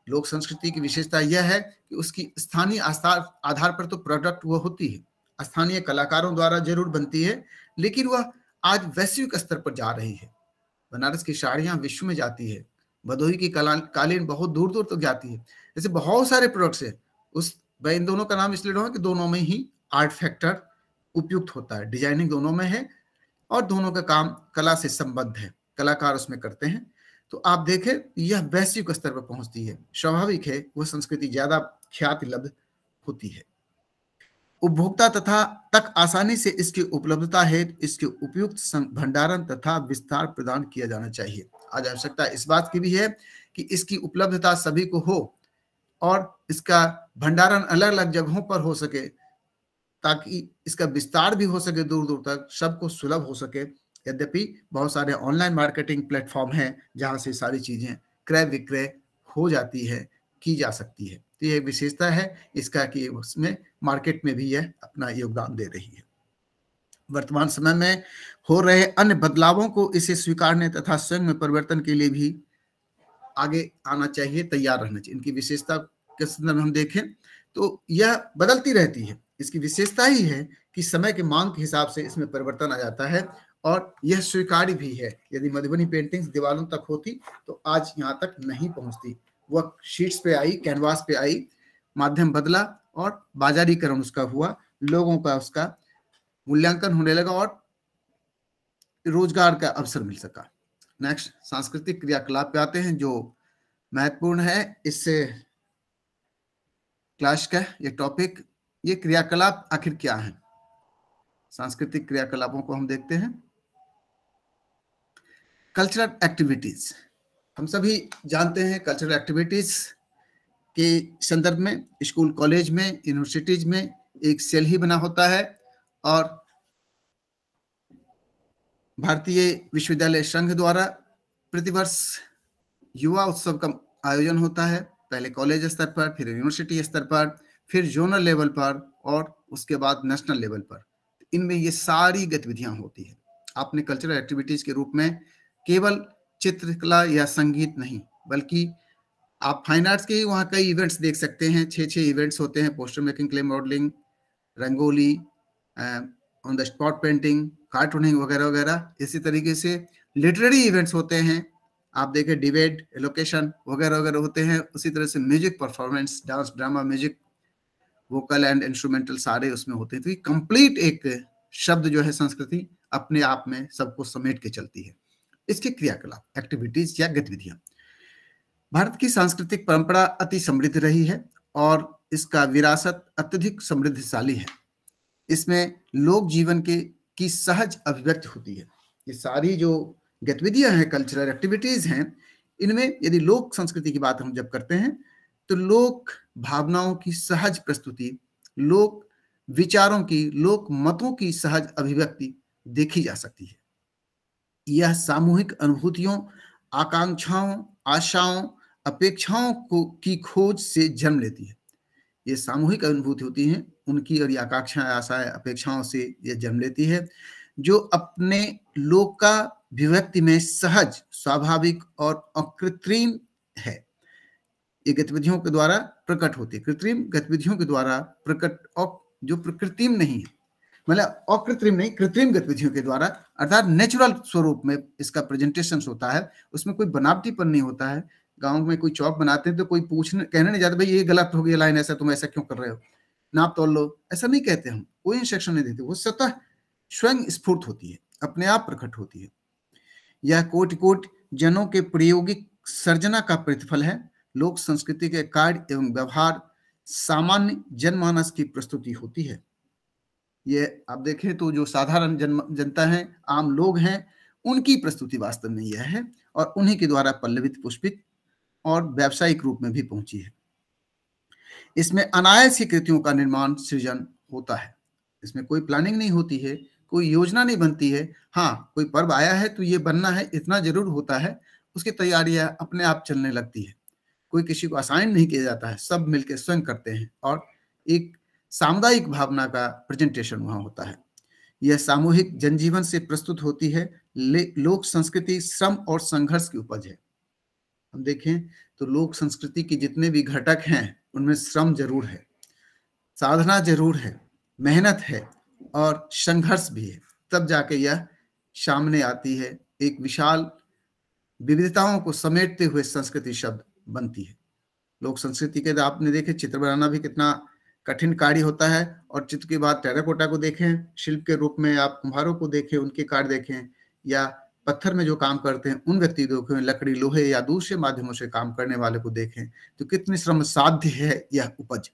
लोक संस्कृति की विशेषता यह है कि उसकी स्थानीय आधार पर तो प्रोडक्ट वो होती है, स्थानीय कलाकारों द्वारा जरूर बनती है, लेकिन वह आज वैश्विक स्तर पर जा रही है। बनारस की साड़ियां विश्व में जाती है, भदोही की कालीन बहुत दूर दूर तक जाती है। ऐसे बहुत सारे प्रोडक्ट्स है। मैं इन दोनों का नाम इसलिए रहा हूं कि दोनों में ही आर्ट फैक्टर उपयुक्त होता है, डिजाइनिंग दोनों में है और दोनों का काम कला से संबद्ध है, कलाकार उसमें करते हैं। तो आप देखें यह वैश्विक स्तर पर पहुंचती है, स्वाभाविक है वह संस्कृति ज्यादा ख्याति लब्ध होती है। उपभोक्ता तथा तक आसानी से इसकी उपलब्धता है, इसके उपयुक्त भंडारण तथा विस्तार प्रदान किया जाना चाहिए। आज आवश्यकता इस बात की भी है कि इसकी उपलब्धता सभी को हो और इसका भंडारण अलग अलग जगहों पर हो सके, ताकि इसका विस्तार भी हो सके, दूर दूर तक सबको सुलभ हो सके। यद्यपि बहुत सारे ऑनलाइन मार्केटिंग प्लेटफॉर्म हैं जहां से सारी चीजें क्रय विक्रय हो जाती है, की जा सकती है। तो यह विशेषता है इसका कि उसमें मार्केट में भी यह अपना योगदान दे रही है। वर्तमान समय में हो रहे अन्य बदलावों को इसे स्वीकारने तथा स्वयं में परिवर्तन के लिए भी आगे आना चाहिए, तैयार रहना चाहिए। इनकी विशेषता के संदर्भ में हम देखें तो यह बदलती रहती है। इसकी विशेषता ही है कि समय के मांग के हिसाब से इसमें परिवर्तन आ जाता है और यह स्वीकार्य भी है। यदि मधुबनी पेंटिंग्स दीवारों तक होती तो आज यहाँ तक नहीं पहुंचती। वह शीट्स पे आई, कैनवास पे आई, माध्यम बदला और बाजारीकरण उसका हुआ, लोगों का उसका मूल्यांकन होने लगा और रोजगार का अवसर मिल सका। नेक्स्ट, सांस्कृतिक क्रियाकलाप पे आते हैं जो महत्वपूर्ण है इससे क्लास का ये टॉपिक। ये क्रियाकलाप आखिर क्या है? सांस्कृतिक क्रियाकलापों को हम देखते हैं। कल्चरल एक्टिविटीज, हम सभी जानते हैं कल्चरल एक्टिविटीज के संदर्भ में स्कूल कॉलेज में यूनिवर्सिटीज में एक सेल ही बना होता है और भारतीय विश्वविद्यालय संघ द्वारा प्रतिवर्ष युवा उत्सव का आयोजन होता है, पहले कॉलेज स्तर पर, फिर यूनिवर्सिटी स्तर पर, फिर जोनल लेवल पर और उसके बाद नेशनल लेवल पर। इनमें ये सारी गतिविधियां होती है। आपने कल्चरल एक्टिविटीज के रूप में केवल चित्रकला या संगीत नहीं, बल्कि आप फाइन आर्ट्स के ही वहाँ कई इवेंट्स देख सकते हैं। 6 इवेंट्स होते हैं, poster making, clay modelling, rangoli, on the spot painting, cartooning वगैरह वगैरह। इसी तरीके से लिटरेरी इवेंट्स होते हैं, आप देखें डिबेट, एलोकेशन वगैरह वगैरह होते हैं। उसी तरह से music performance, dance, drama, music, vocal and instrumental सारे उसमें होते हैं। तो ये कंप्लीट एक शब्द जो है संस्कृति अपने आप में सबको समेट के चलती है। इसके क्रियाकलाप, एक्टिविटीज या गतिविधियां। भारत की सांस्कृतिक परंपरा अति समृद्ध रही है और इसका विरासत अत्यधिक समृद्धशाली है। इसमें लोक जीवन की सहज अभिव्यक्ति होती है। ये सारी जो गतिविधियां हैं, कल्चरल एक्टिविटीज हैं, इनमें यदि लोक संस्कृति की बात हम जब करते हैं तो लोक भावनाओं की सहज प्रस्तुति, लोक विचारों की, लोक मतों की सहज अभिव्यक्ति देखी जा सकती है। यह सामूहिक अनुभूतियों, आकांक्षाओं, आशाओं, अपेक्षाओं की खोज से जन्म लेती है। ये सामूहिक अनुभूति होती हैं उनकी, और ये आकांक्षाएं, आशाएं, अपेक्षाओं से ये जन्म लेती है जो अपने लोक का अभिव्यक्ति में सहज, स्वाभाविक और अकृत्रिम है। ये गतिविधियों के द्वारा प्रकट होती है। कृत्रिम गतिविधियों के द्वारा प्रकट, और जो प्रकृतिम नहीं है, मतलब अकृत्रिम नहीं, कृत्रिम गतिविधियों के द्वारा, अर्थात नेचुरल स्वरूप में इसका प्रेजेंटेशन होता है। उसमें कोई बनावटीपन नहीं होता है। गांव में कोई चौक बनाते हैं तो कोई कहने नहीं जाता भाई ये गलत हो गया लाइन, ऐसा तुम ऐसा क्यों कर रहे हो, नाप तोल लो, ऐसा नहीं कहते हम, कोई इंस्ट्रक्शन नहीं देते। वो स्वतः स्वयं स्फूर्त होती है, अपने आप प्रकट होती है। यह कोटि कोटि जनों के प्रायोगिक सर्जना का प्रतिफल है। लोक संस्कृति के कार्य एवं व्यवहार सामान्य जनमानस की प्रस्तुति होती है। ये आप देखें तो जो साधारण जनता है, आम लोग हैं, उनकी प्रस्तुति वास्तव में यह है और उन्हीं के द्वारा पल्लवित, पुष्पित और व्यावसायिक रूप में भी पहुंची है। इसमें अनायास ही कृतियों का निर्माण, सृजन होता है। इसमें कोई प्लानिंग नहीं होती है, कोई योजना नहीं बनती है। हाँ, कोई पर्व आया है तो ये बनना है, इतना जरूर होता है, उसकी तैयारियां अपने आप चलने लगती है। कोई किसी को असाइन नहीं किया जाता है, सब मिलकर स्वयं करते हैं और एक सामुदायिक भावना का प्रेजेंटेशन वहां होता है। यह सामूहिक जनजीवन से प्रस्तुत होती है। लोक संस्कृति श्रम और संघर्ष की उपज है। हम देखें तो लोक संस्कृति के जितने भी घटक हैं उनमें श्रम जरूर है, साधना जरूर है, मेहनत है और संघर्ष भी है, तब जाके यह सामने आती है। एक विशाल विविधताओं को समेटते हुए संस्कृति शब्द बनती है। लोक संस्कृति के आपने देखे चित्र बनाना भी कितना कठिन कार्य होता है, और चित्र के बाद टेराकोटा को देखें, शिल्प के रूप में आप कुम्हारों को देखें, उनके कार्य देखें, या पत्थर में जो काम करते हैं उन व्यक्ति देखें, लकड़ी, लोहे या दूसरे माध्यमों से काम करने वाले को देखें, तो कितनी श्रम साध्य है यह उपज।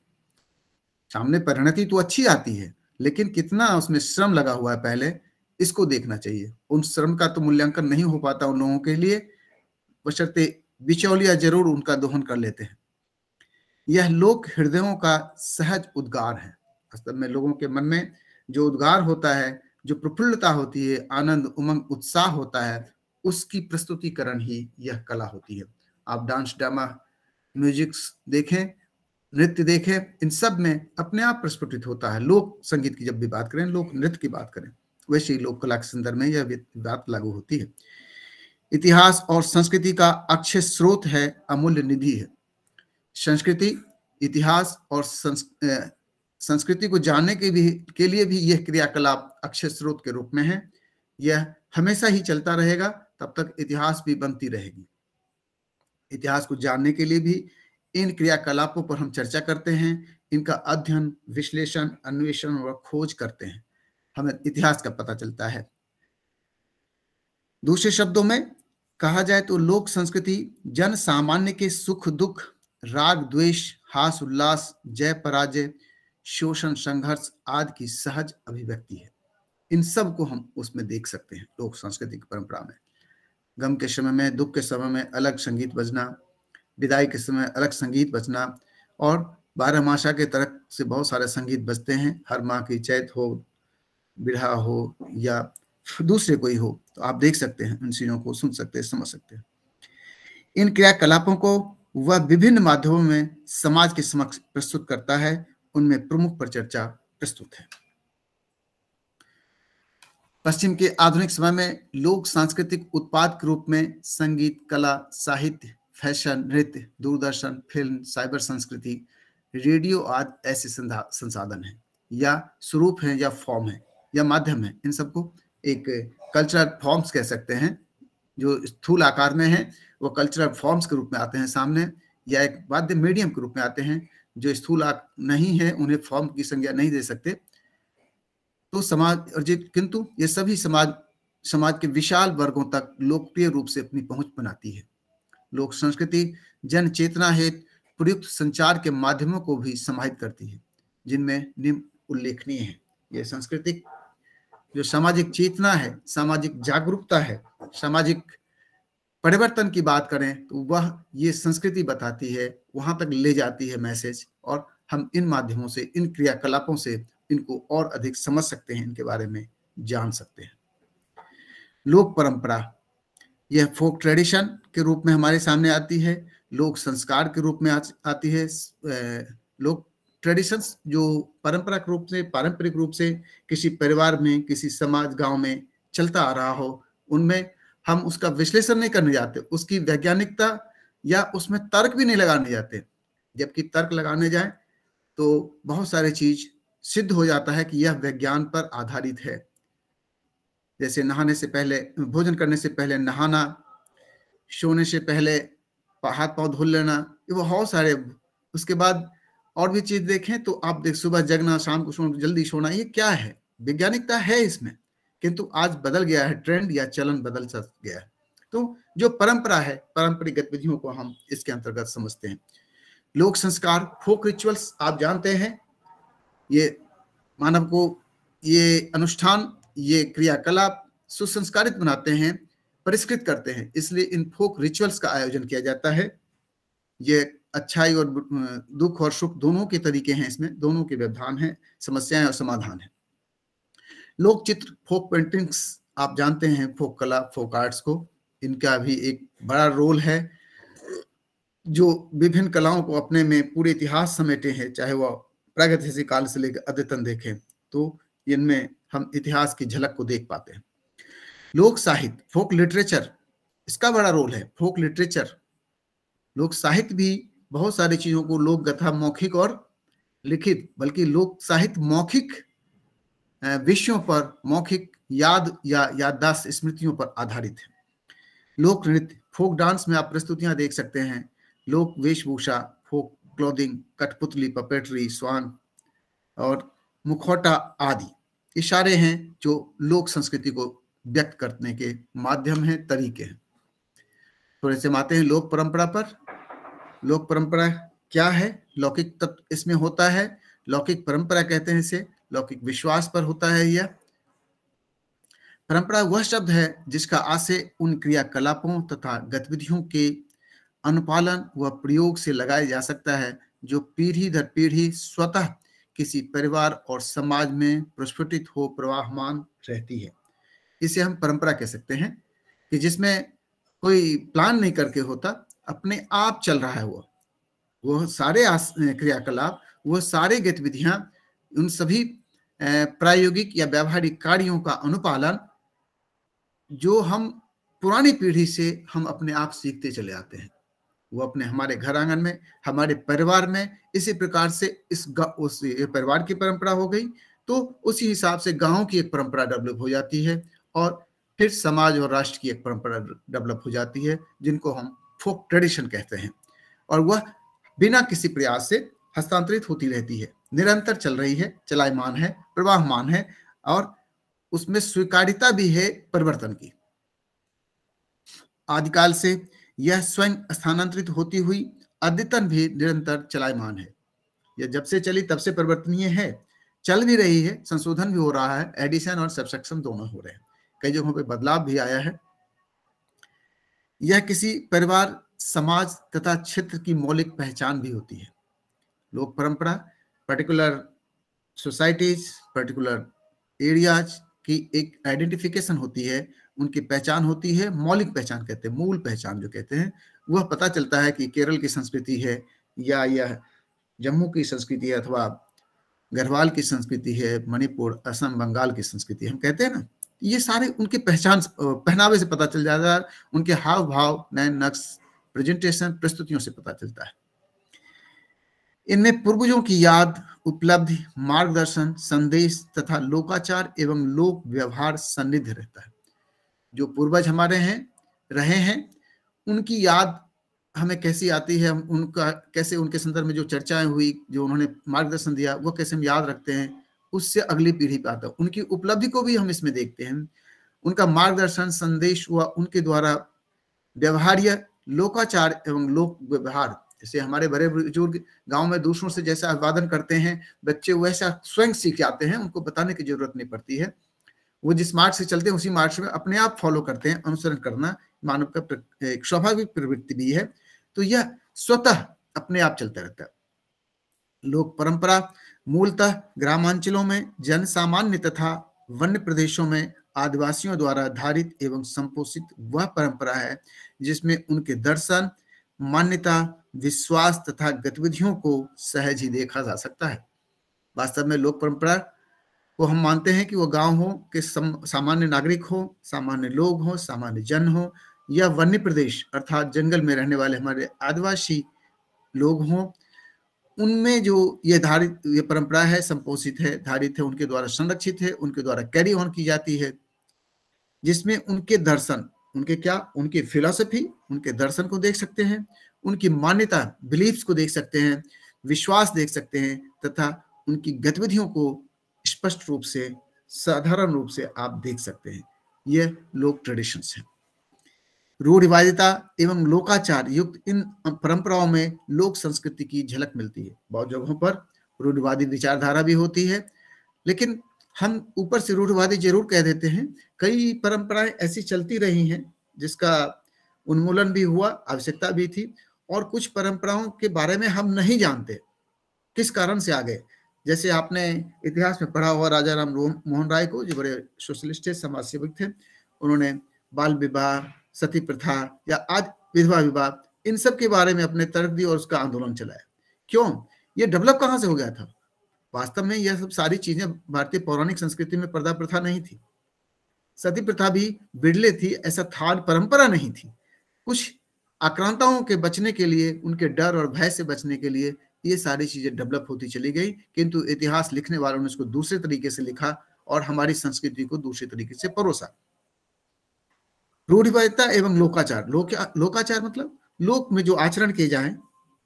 सामने परिणति तो अच्छी आती है, लेकिन कितना उसमें श्रम लगा हुआ है पहले, इसको देखना चाहिए। उन श्रम का तो मूल्यांकन नहीं हो पाता उन लोगों के लिए, बशर्ते बिचौलिया जरूर उनका दोहन कर लेते हैं। यह लोक हृदयों का सहज उद्गार है। वास्तव में लोगों के मन में जो उद्गार होता है, जो प्रफुल्लता होती है, आनंद, उमंग, उत्साह होता है, उसकी प्रस्तुतिकरण ही यह कला होती है। आप डांस, ड्रामा, म्यूजिक देखें, नृत्य देखें, इन सब में अपने आप प्रस्फुटित होता है। लोक संगीत की जब भी बात करें, लोक नृत्य की बात करें, वैसे ही लोक कला के संदर्भ में यह बात लागू होती है। इतिहास और संस्कृति का अक्षय स्रोत है, अमूल्य निधि है। संस्कृति, इतिहास और संस्कृति को जानने के लिए भी यह क्रियाकलाप अक्षय स्रोत के रूप में है। यह हमेशा ही चलता रहेगा, तब तक इतिहास भी बनती रहेगी। इतिहास को जानने के लिए भी इन क्रियाकलापों पर हम चर्चा करते हैं, इनका अध्ययन, विश्लेषण, अन्वेषण और खोज करते हैं, हमें इतिहास का पता चलता है। दूसरे शब्दों में कहा जाए तो लोक संस्कृति जन सामान्य के सुख दुख, राग द्वेष, हास उल्लास, जय पराजय, शोषण संघर्ष आदि की सहज अभिव्यक्ति है। इन सब को हम उसमें देख सकते हैं लोक संस्कृति की परंपरा में। गम के समय में, दुख के समय में अलग संगीत बजना, विदाई के समय अलग संगीत बजना, और 12 मासा के तरफ से बहुत सारे संगीत बजते हैं। हर माह की चैत हो, बिरहा हो या दूसरे कोई हो, तो आप देख सकते हैं, उन चीजों को सुन सकते हैं, समझ सकते हैं। इन क्रियाकलापों को वह विभिन्न माध्यमों में समाज के समक्ष प्रस्तुत करता है, उनमें प्रमुख पर चर्चा प्रस्तुत है। पश्चिम के आधुनिक समय में लोक सांस्कृतिक उत्पाद के रूप में संगीत, कला, साहित्य, फैशन, नृत्य, दूरदर्शन, फिल्म, साइबर संस्कृति, रेडियो आदि ऐसे संसाधन हैं या स्वरूप हैं या फॉर्म है या माध्यम है। इन सबको एक कल्चरल फॉर्म्स कह सकते हैं। जो स्थूल आकार में है वो कल्चरल फॉर्म्स के रूप में आते हैं सामने, या एक वाद्य मीडियम के रूप में आते हैं। जो स्थूल नहीं है उन्हें फॉर्म की संज्ञा नहीं दे सकते। तो समाज और किंतु ये सभी समाज के विशाल वर्गों तक लोकप्रिय रूप से अपनी पहुंच बनाती है। लोक संस्कृति जन चेतना हेतु प्रयुक्त संचार के माध्यमों को भी समाहित करती है, जिनमें निम्न उल्लेखनीय है। ये सांस्कृतिक जो सामाजिक चेतना है, सामाजिक जागरूकता है, सामाजिक परिवर्तन की बात करें तो वह ये संस्कृति बताती है, वहां तक ले जाती है मैसेज, और हम इन माध्यमों से, इन क्रियाकलापों से इनको और अधिक समझ सकते हैं, इनके बारे में जान सकते हैं। लोक परंपरा यह फोक ट्रेडिशन के रूप में हमारे सामने आती है, लोक संस्कार के रूप में आती है। लोक ट्रेडिशंस जो पारंपरिक रूप से किसी परिवार में, किसी समाज, गांव में चलता आ रहा हो, उनमें हम उसका विश्लेषण नहीं करने जाते, उसकी वैज्ञानिकता या उसमें तर्क भी नहीं लगाने जाते। जबकि तर्क लगाने जाए तो बहुत सारे चीज सिद्ध हो जाता है कि यह विज्ञान पर आधारित है। जैसे नहाने से पहले, भोजन करने से पहले नहाना, सोने से पहले हाथ पांव धो लेना, ये बहुत सारे। उसके बाद और भी चीज देखें तो आप देख, सुबह जगना, शाम को सोना, जल्दी सोना, ये क्या है? वैज्ञानिकता है इसमें, किंतु आज बदल गया है, ट्रेंड या चलन बदल गया है। तो जो परंपरा है, पारंपरिक गतिविधियों को हम इसके अंतर्गत समझते हैं। लोक संस्कार, फोक रिचुअल्स, आप जानते हैं, ये मानव को, ये अनुष्ठान, ये क्रियाकलाप सुसंस्कारित बनाते हैं, परिष्कृत करते हैं, इसलिए इन फोक रिचुअल्स का आयोजन किया जाता है। ये अच्छाई और दुख और सुख दोनों के तरीके हैं, इसमें दोनों के व्यवधान हैं, समस्याएं और समाधान है। लोक चित्र, फोक पेंटिंग्स, आप जानते हैं फोक कला, फोक आर्ट्स को, इनका भी एक बड़ा रोल है, जो विभिन्न कलाओं को अपने में पूरे इतिहास समेटे हैं। चाहे वह प्रागैतिहासिक काल से लेकर अद्यतन देखें तो इनमें हम इतिहास की झलक को देख पाते हैं। लोक साहित्य, फोक लिटरेचर, इसका बड़ा रोल है। फोक लिटरेचर, लोक साहित्य भी बहुत सारी चीजों को, लोक कथा मौखिक और लिखित, बल्कि लोक साहित्य मौखिक विषयों पर, मौखिक याद या याददाश्त स्मृतियों पर आधारित है। लोक नृत्य, फोक डांस में आप प्रस्तुतियां देख सकते हैं। लोक वेशभूषा, फोक क्लोथिंग, कठपुतली, पपेटरी, स्वान और मुखौटा आदि इशारे हैं जो लोक संस्कृति को व्यक्त करने के माध्यम हैं, तरीके हैं। थोड़े से आते हैं लोक परंपरा पर। लोक परंपरा क्या है? लौकिक तत्व इसमें होता है, लौकिक परंपरा कहते हैं इसे, लौकिक विश्वास पर होता है। यह परंपरा वह शब्द है जिसका आशय उन क्रियाकलापों तथा गतिविधियों के अनुपालन व प्रयोग से लगाया जा सकता है जो पीढ़ी दर पीढ़ी स्वतः किसी परिवार और समाज में प्रस्फुटित हो प्रवाहमान रहती है। इसे हम परंपरा कह सकते हैं कि जिसमें कोई प्लान नहीं करके होता, अपने आप चल रहा है। वो सारे क्रियाकलाप, वो सारे गतिविधियां, उन सभी प्रायोगिक या व्यावहारिक कार्यों का अनुपालन जो हम पुरानी पीढ़ी से हम अपने आप सीखते चले आते हैं। वो अपने हमारे घर आंगन में, हमारे परिवार में, इसी प्रकार से उस परिवार की परंपरा हो गई, तो उसी हिसाब से गांव की एक परंपरा डेवलप हो जाती है और फिर समाज और राष्ट्र की एक परंपरा डेवलप हो जाती है जिनको हम फोक ट्रेडिशन कहते हैं, और वह बिना किसी प्रयास से हस्तांतरित होती रहती है, निरंतर चल रही है, चलायमान है, प्रवाहमान है, और उसमें स्वीकार्यता भी है परिवर्तन की। आदिकाल से यह स्वयं स्थानांतरित होती हुई अद्यतन भी निरंतर चलायमान है। यह जब से चली तब से परिवर्तनीय है, चल भी रही है, संशोधन भी हो रहा है, एडिशन और सब्सट्रैक्शन दोनों हो रहे हैं, कई जगहों पे बदलाव भी आया है। यह किसी परिवार, समाज तथा क्षेत्र की मौलिक पहचान भी होती है। लोक परंपरा पर्टिकुलर सोसाइटीज, पर्टिकुलर एरियाज की एक आइडेंटिफिकेशन होती है, उनकी पहचान होती है, मौलिक पहचान कहते हैं, मूल पहचान जो कहते हैं। वह पता चलता है कि केरल की संस्कृति है या यह जम्मू की संस्कृति है, अथवा गढ़वाल की संस्कृति है, मणिपुर, असम, बंगाल की संस्कृति हम कहते हैं ना, ये सारे उनके पहचान पहनावे से पता चल जाता है, उनके हाव भाव, नए नक्श, प्रेजेंटेशन, प्रस्तुतियों से पता चलता है। इनमें पूर्वजों की याद, उपलब्धि, मार्गदर्शन, संदेश तथा लोकाचार एवं लोक व्यवहार सन्निध रहता है। जो पूर्वज हमारे रहे हैं, उनकी याद हमें कैसी आती है, हम उनका कैसे, उनके संदर्भ में जो चर्चाएं हुई, जो उन्होंने मार्गदर्शन दिया, वो कैसे हम याद रखते हैं, उससे अगली पीढ़ी पे आता है। उनकी उपलब्धि को भी हम इसमें देखते हैं, उनका मार्गदर्शन, संदेश हुआ, उनके द्वारा व्यवहार्य लोकाचार एवं लोक व्यवहार। जैसे हमारे बड़े बुजुर्ग गांव में दूसरों से जैसा अभिवादन करते हैं, बच्चे वैसा स्वयं सीख जाते हैं, उनको बताने की जरूरत नहीं पड़ती है। वो जिस मार्ग से चलते हैं उसी मार्ग में अपने आप फॉलो करते हैं। अनुसरण करना मानव का एक स्वाभाविक प्रवृत्ति भी है, तो यह स्वतः अपने आप चलता रहता है। लोक परंपरा मूलतः ग्रामांचलों में जन सामान्य तथा वन्य प्रदेशों में आदिवासियों द्वारा धारित एवं संपोषित वह परंपरा है जिसमें उनके दर्शन, मान्यता, विश्वास तथा गतिविधियों को सहज ही देखा जा सकता है। वास्तव में लोक परंपरा को हम मानते हैं कि वो गांव हो कि सामान्य नागरिक हो, सामान्य लोग हो, सामान्य जन हो, या वन्य प्रदेश अर्थात जंगल में रहने वाले हमारे आदिवासी लोग हों, उनमें जो ये परंपरा है, संपोषित है, धारित है, उनके द्वारा संरक्षित है, उनके द्वारा कैरी ऑन की जाती है, जिसमें उनके दर्शन, उनके क्या, उनकी फिलॉसफी, उनके दर्शन को देख सकते हैं, उनकी मान्यता, बिलीफ्स को देख सकते हैं, विश्वास देख सकते हैं, तथा उनकी गतिविधियों को स्पष्ट रूप से, साधारण रूप से आप देख सकते हैं। यह लोक ट्रेडिशंस है। रूढ़िवादिता एवं लोकाचार युक्त इन परंपराओं में लोक संस्कृति की झलक मिलती है। बहुत जगहों पर रूढ़िवादी विचारधारा भी होती है, लेकिन हम ऊपर से रूढ़िवादी जरूर कह देते हैं। कई परंपराएं ऐसी चलती रही हैं जिसका उन्मूलन भी हुआ, आवश्यकता भी थी, और कुछ परंपराओं के बारे में हम नहीं जानते किस कारण से आ गए। जैसे आपने इतिहास में पढ़ा हुआ राजा राम मोहन राय को, जो बड़े सोशलिस्ट थे, समाज सेवक थे, उन्होंने बाल विवाह, सती प्रथा या आज विधवा विवाह, इन सब के बारे में अपने तर्क दिए और उसका आंदोलन चलाया। क्यों? ये डेवलप कहाँ से हो गया था? वास्तव में यह सब सारी चीजें भारतीय पौराणिक संस्कृति में पर्दा प्रथा नहीं थी, सती प्रथा भी बिरले थी, ऐसा था, परंपरा नहीं थी। कुछ आक्रांताओं के बचने के लिए, उनके डर और भय से बचने के लिए ये सारी चीजें डेवलप होती चली गई, किंतु इतिहास लिखने वालों ने इसको दूसरे तरीके से लिखा और हमारी संस्कृति को दूसरे तरीके से परोसा। रूढ़िवादिता एवं लोकाचार। लोकाचार मतलब लोक में जो आचरण किए जाएं,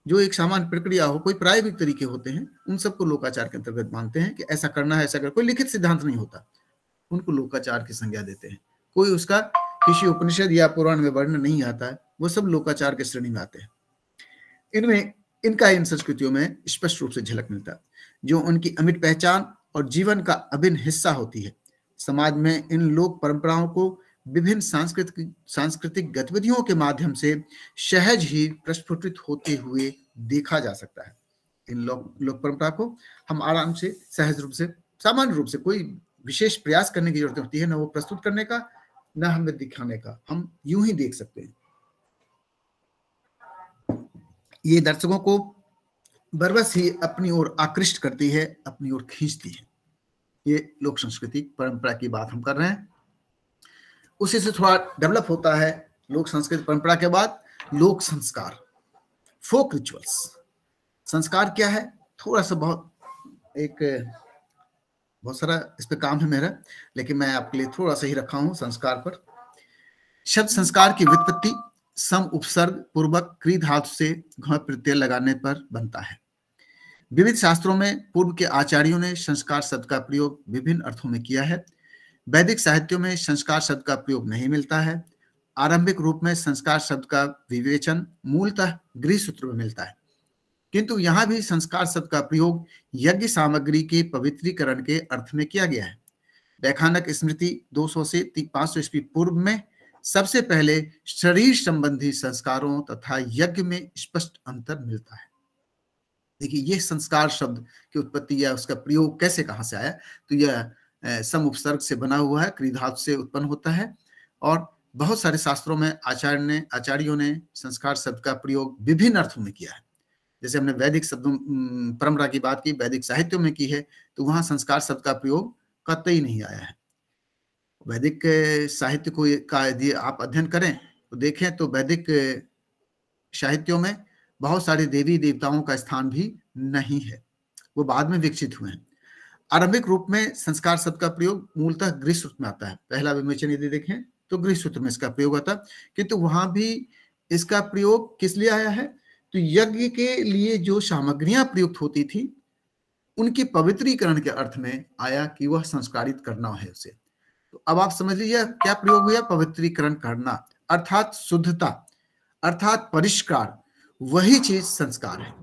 जो एक सामान्य प्रक्रिया हो, कोई प्रायोगिक तरीके होते हैं, उन सबको लोकाचार के अंतर्गत मानते हैं कि ऐसा करना है, ऐसा कर, कोई लिखित सिद्धांत नहीं होता, उनको लोकाचार की संज्ञा देते हैं। कोई उसका किसी उपनिषद या पुराण में वर्णन नहीं आता है, वो सब लोकाचार के श्रेणी में आते हैं। इनमें इनका इन संस्कृतियों में स्पष्ट रूप से झलक मिलता है, जो उनकी अमिट पहचान और जीवन का अभिन्न हिस्सा होती है। समाज में इन लोक परंपराओं को विभिन्न सांस्कृतिक गतिविधियों के माध्यम से सहज ही प्रस्फुटित होते हुए देखा जा सकता है। इन लोक परंपरा को हम आराम से, सहज रूप से, सामान्य रूप से, कोई विशेष प्रयास करने की जरूरत होती है, न वो प्रस्तुत करने का, न हमें दिखाने का, हम यूं ही देख सकते हैं। ये दर्शकों को बरबस ही अपनी ओर आकृष्ट करती है, अपनी ओर खींचती है। ये लोक संस्कृति परंपरा की बात हम कर रहे हैं। उसी से थोड़ा डेवलप होता है लोक संस्कृति परंपरा के बाद लोक संस्कार, फोक रिचुअल्स। संस्कार क्या है? थोड़ा सा बहुत बहुत सारा इस पे काम है मेरा, लेकिन मैं आपके लिए थोड़ा सा ही रखा हूं संस्कार पर। शब्द संस्कार की व्युत्पत्ति सम उपसर्ग पूर्वक क्री धातु से घ प्रत्यय लगाने पर बनता है। विविध शास्त्रों में पूर्व के आचार्यों ने संस्कार शब्द का प्रयोग विभिन्न अर्थों में किया है। वैदिक साहित्यों में संस्कार शब्द का प्रयोग नहीं मिलता है। आरंभिक रूप में संस्कार शब्द का विवेचन मूलतः गृह सूत्र में मिलता है, किंतु यहां भी संस्कार शब्द का प्रयोग यज्ञ सामग्री के पवित्रीकरण के अर्थ में किया गया है। व्याख्यानक स्मृति 200 से 500 ईस्वी पूर्व में सबसे पहले शरीर संबंधी संस्कारों तथा यज्ञ में स्पष्ट अंतर मिलता है। देखिए, यह संस्कार शब्द की उत्पत्ति या उसका प्रयोग कैसे, कहां से आया, तो यह सम उपसर्ग से बना हुआ है, क्री धातु से उत्पन्न होता है। और बहुत सारे शास्त्रों में आचार्यों ने संस्कार शब्द का प्रयोग विभिन्न अर्थों में किया है। जैसे हमने वैदिक शब्दों परंपरा की बात की, वैदिक साहित्यों में की है, तो वहां संस्कार शब्द का प्रयोग कतई नहीं आया है। वैदिक साहित्य को का यदि आप अध्ययन करें तो देखें तो वैदिक साहित्यों में बहुत सारे देवी देवताओं का स्थान भी नहीं है, वो बाद में विकसित हुए हैं। आरंभिक रूप में संस्कार शब्द का प्रयोग मूलतः गृह सूत्र में आता है। पहला विवेचन यदि देखें तो गृह सूत्र में इसका प्रयोग आता है, किंतु वहां भी इसका प्रयोग किस लिए आया है, तो यज्ञ के लिए जो सामग्रियां प्रयुक्त होती थी उनके पवित्रीकरण के अर्थ में आया कि वह संस्कारित करना है उसे। तो अब आप समझ लीजिए क्या प्रयोग हुआ, पवित्रीकरण करना अर्थात शुद्धता अर्थात परिष्कार, वही चीज संस्कार है।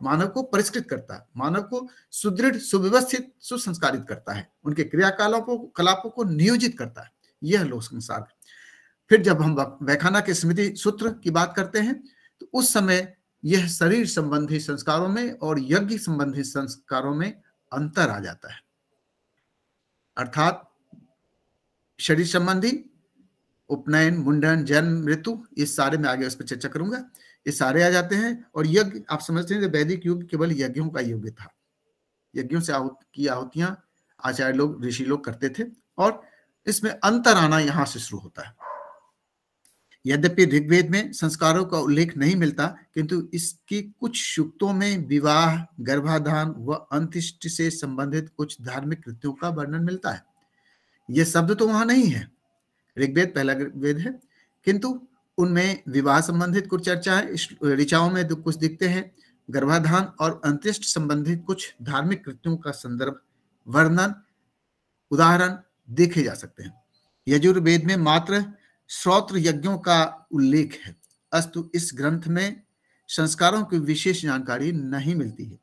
मानव को परिष्कृत करता है, मानव को सुदृढ़ सुव्यवस्थित सुसंस्कारित करता है, उनके क्रियाकलापों को नियोजित करता है, यह लोक संस्कार। फिर जब हम व्याख्याना के स्मृति सूत्र की बात करते हैं तो उस समय यह शरीर संबंधी संस्कारों में और यज्ञ संबंधी संस्कारों में अंतर आ जाता है। अर्थात शरीर संबंधी उपनयन, मुंडन, जन्म, मृत्यु, इस सारे में आगे उस पर चर्चा करूंगा, ये सारे आ जाते हैं। और यज्ञ आप समझते हैं वैदिक युग केवल यज्ञों का युग था, यज्ञों से की आहुतियां आचार्य लोग, ऋषि लोग करते थे, और इसमें अंतर आना यहां से शुरू होता है। यद्यपि ऋग्वेद में संस्कारों का उल्लेख नहीं मिलता, किंतु इसकी कुछ सूक्तों में विवाह, गर्भाधान व अंत्येष्टि से संबंधित कुछ धार्मिक कृत्यों का वर्णन मिलता है। ये शब्द तो वहां नहीं है, ऋग्वेद पहला वेद है, किंतु उनमें विवाह संबंधित कुछ चर्चा है, ऋचाओं में तो कुछ दिखते हैं, गर्भाधान और अंत्येष्टि संबंधित कुछ धार्मिक कृत्यों का संदर्भ, वर्णन, उदाहरण देखे जा सकते हैं। यजुर्वेद में मात्र श्रोत्र यज्ञों का उल्लेख है, अस्तु इस ग्रंथ में संस्कारों की विशेष जानकारी नहीं मिलती है।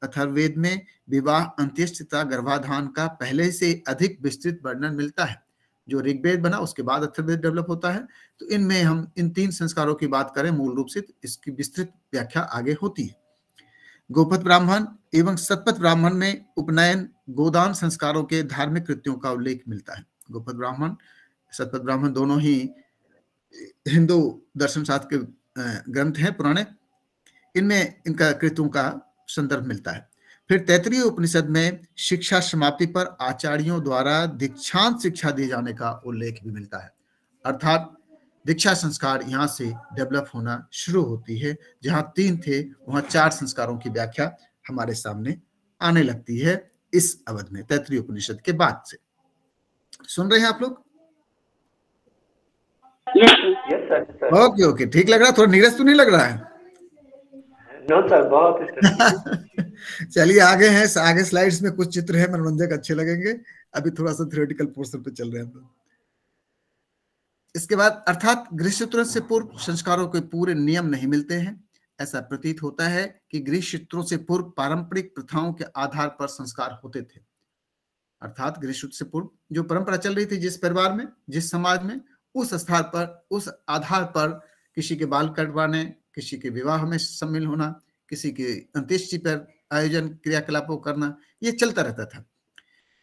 अथर्ववेद में विवाह, अंत्येष्टि तथा गर्भाधान का पहले से अधिक विस्तृत वर्णन मिलता है। जो ऋग्वेद बना उसके बाद अथर्ववेद डेवलप होता है, तो इनमें हम इन 3 संस्कारों की बात करें मूल रूप से, इसकी विस्तृत व्याख्या आगे होती है। गोपथ ब्राह्मण एवं सतपथ ब्राह्मण में उपनयन, गोदान संस्कारों के धार्मिक कृत्यों का उल्लेख मिलता है। गोपथ ब्राह्मण, सतपथ ब्राह्मण दोनों ही हिंदू दर्शन शास्त्र के ग्रंथ हैं पुराने, इनमें इनका कृत्यों का संदर्भ मिलता है। फिर तैत्तिरीय उपनिषद में शिक्षा समाप्ति पर आचार्यों द्वारा दीक्षांत शिक्षा दिए जाने का उल्लेख भी मिलता है, अर्थात दीक्षा संस्कार यहाँ से डेवलप होना शुरू होती है। जहां 3 थे वहां 4 संस्कारों की व्याख्या हमारे सामने आने लगती है इस अवध में, तैत्तिरीय उपनिषद के बाद से। सुन रहे हैं आप लोग? Yes sir. ओके ओके, ठीक लग रहा है? थोड़ा नीरस तो नहीं लग रहा है? नो सर, बहुत चलिए आगे हैं, आगे स्लाइड्स में कुछ चित्र है मनोरंजक, अच्छे लगेंगे। अभी थोड़ा सा थ्योरेटिकल पोर्शन पे चल रहे हैं हम लोग। इसके बाद अर्थात गृह सूत्रों से पूर्व संस्कारों के पूरे नियम नहीं मिलते हैं। ऐसा प्रतीत होता है कि गृह सूत्रों से पूर्व पारंपरिक प्रथाओं के आधार पर संस्कार होते थे। अर्थात गृह सूत्र से पूर्व जो परंपरा चल रही थी जिस परिवार में, जिस समाज में, उस स्थान पर, उस आधार पर किसी के बाल कटवाने, किसी के विवाह में शामिल होना, किसी के अंत्येष्टि पर आयोजन क्रियाकलापों करना, ये चलता रहता था।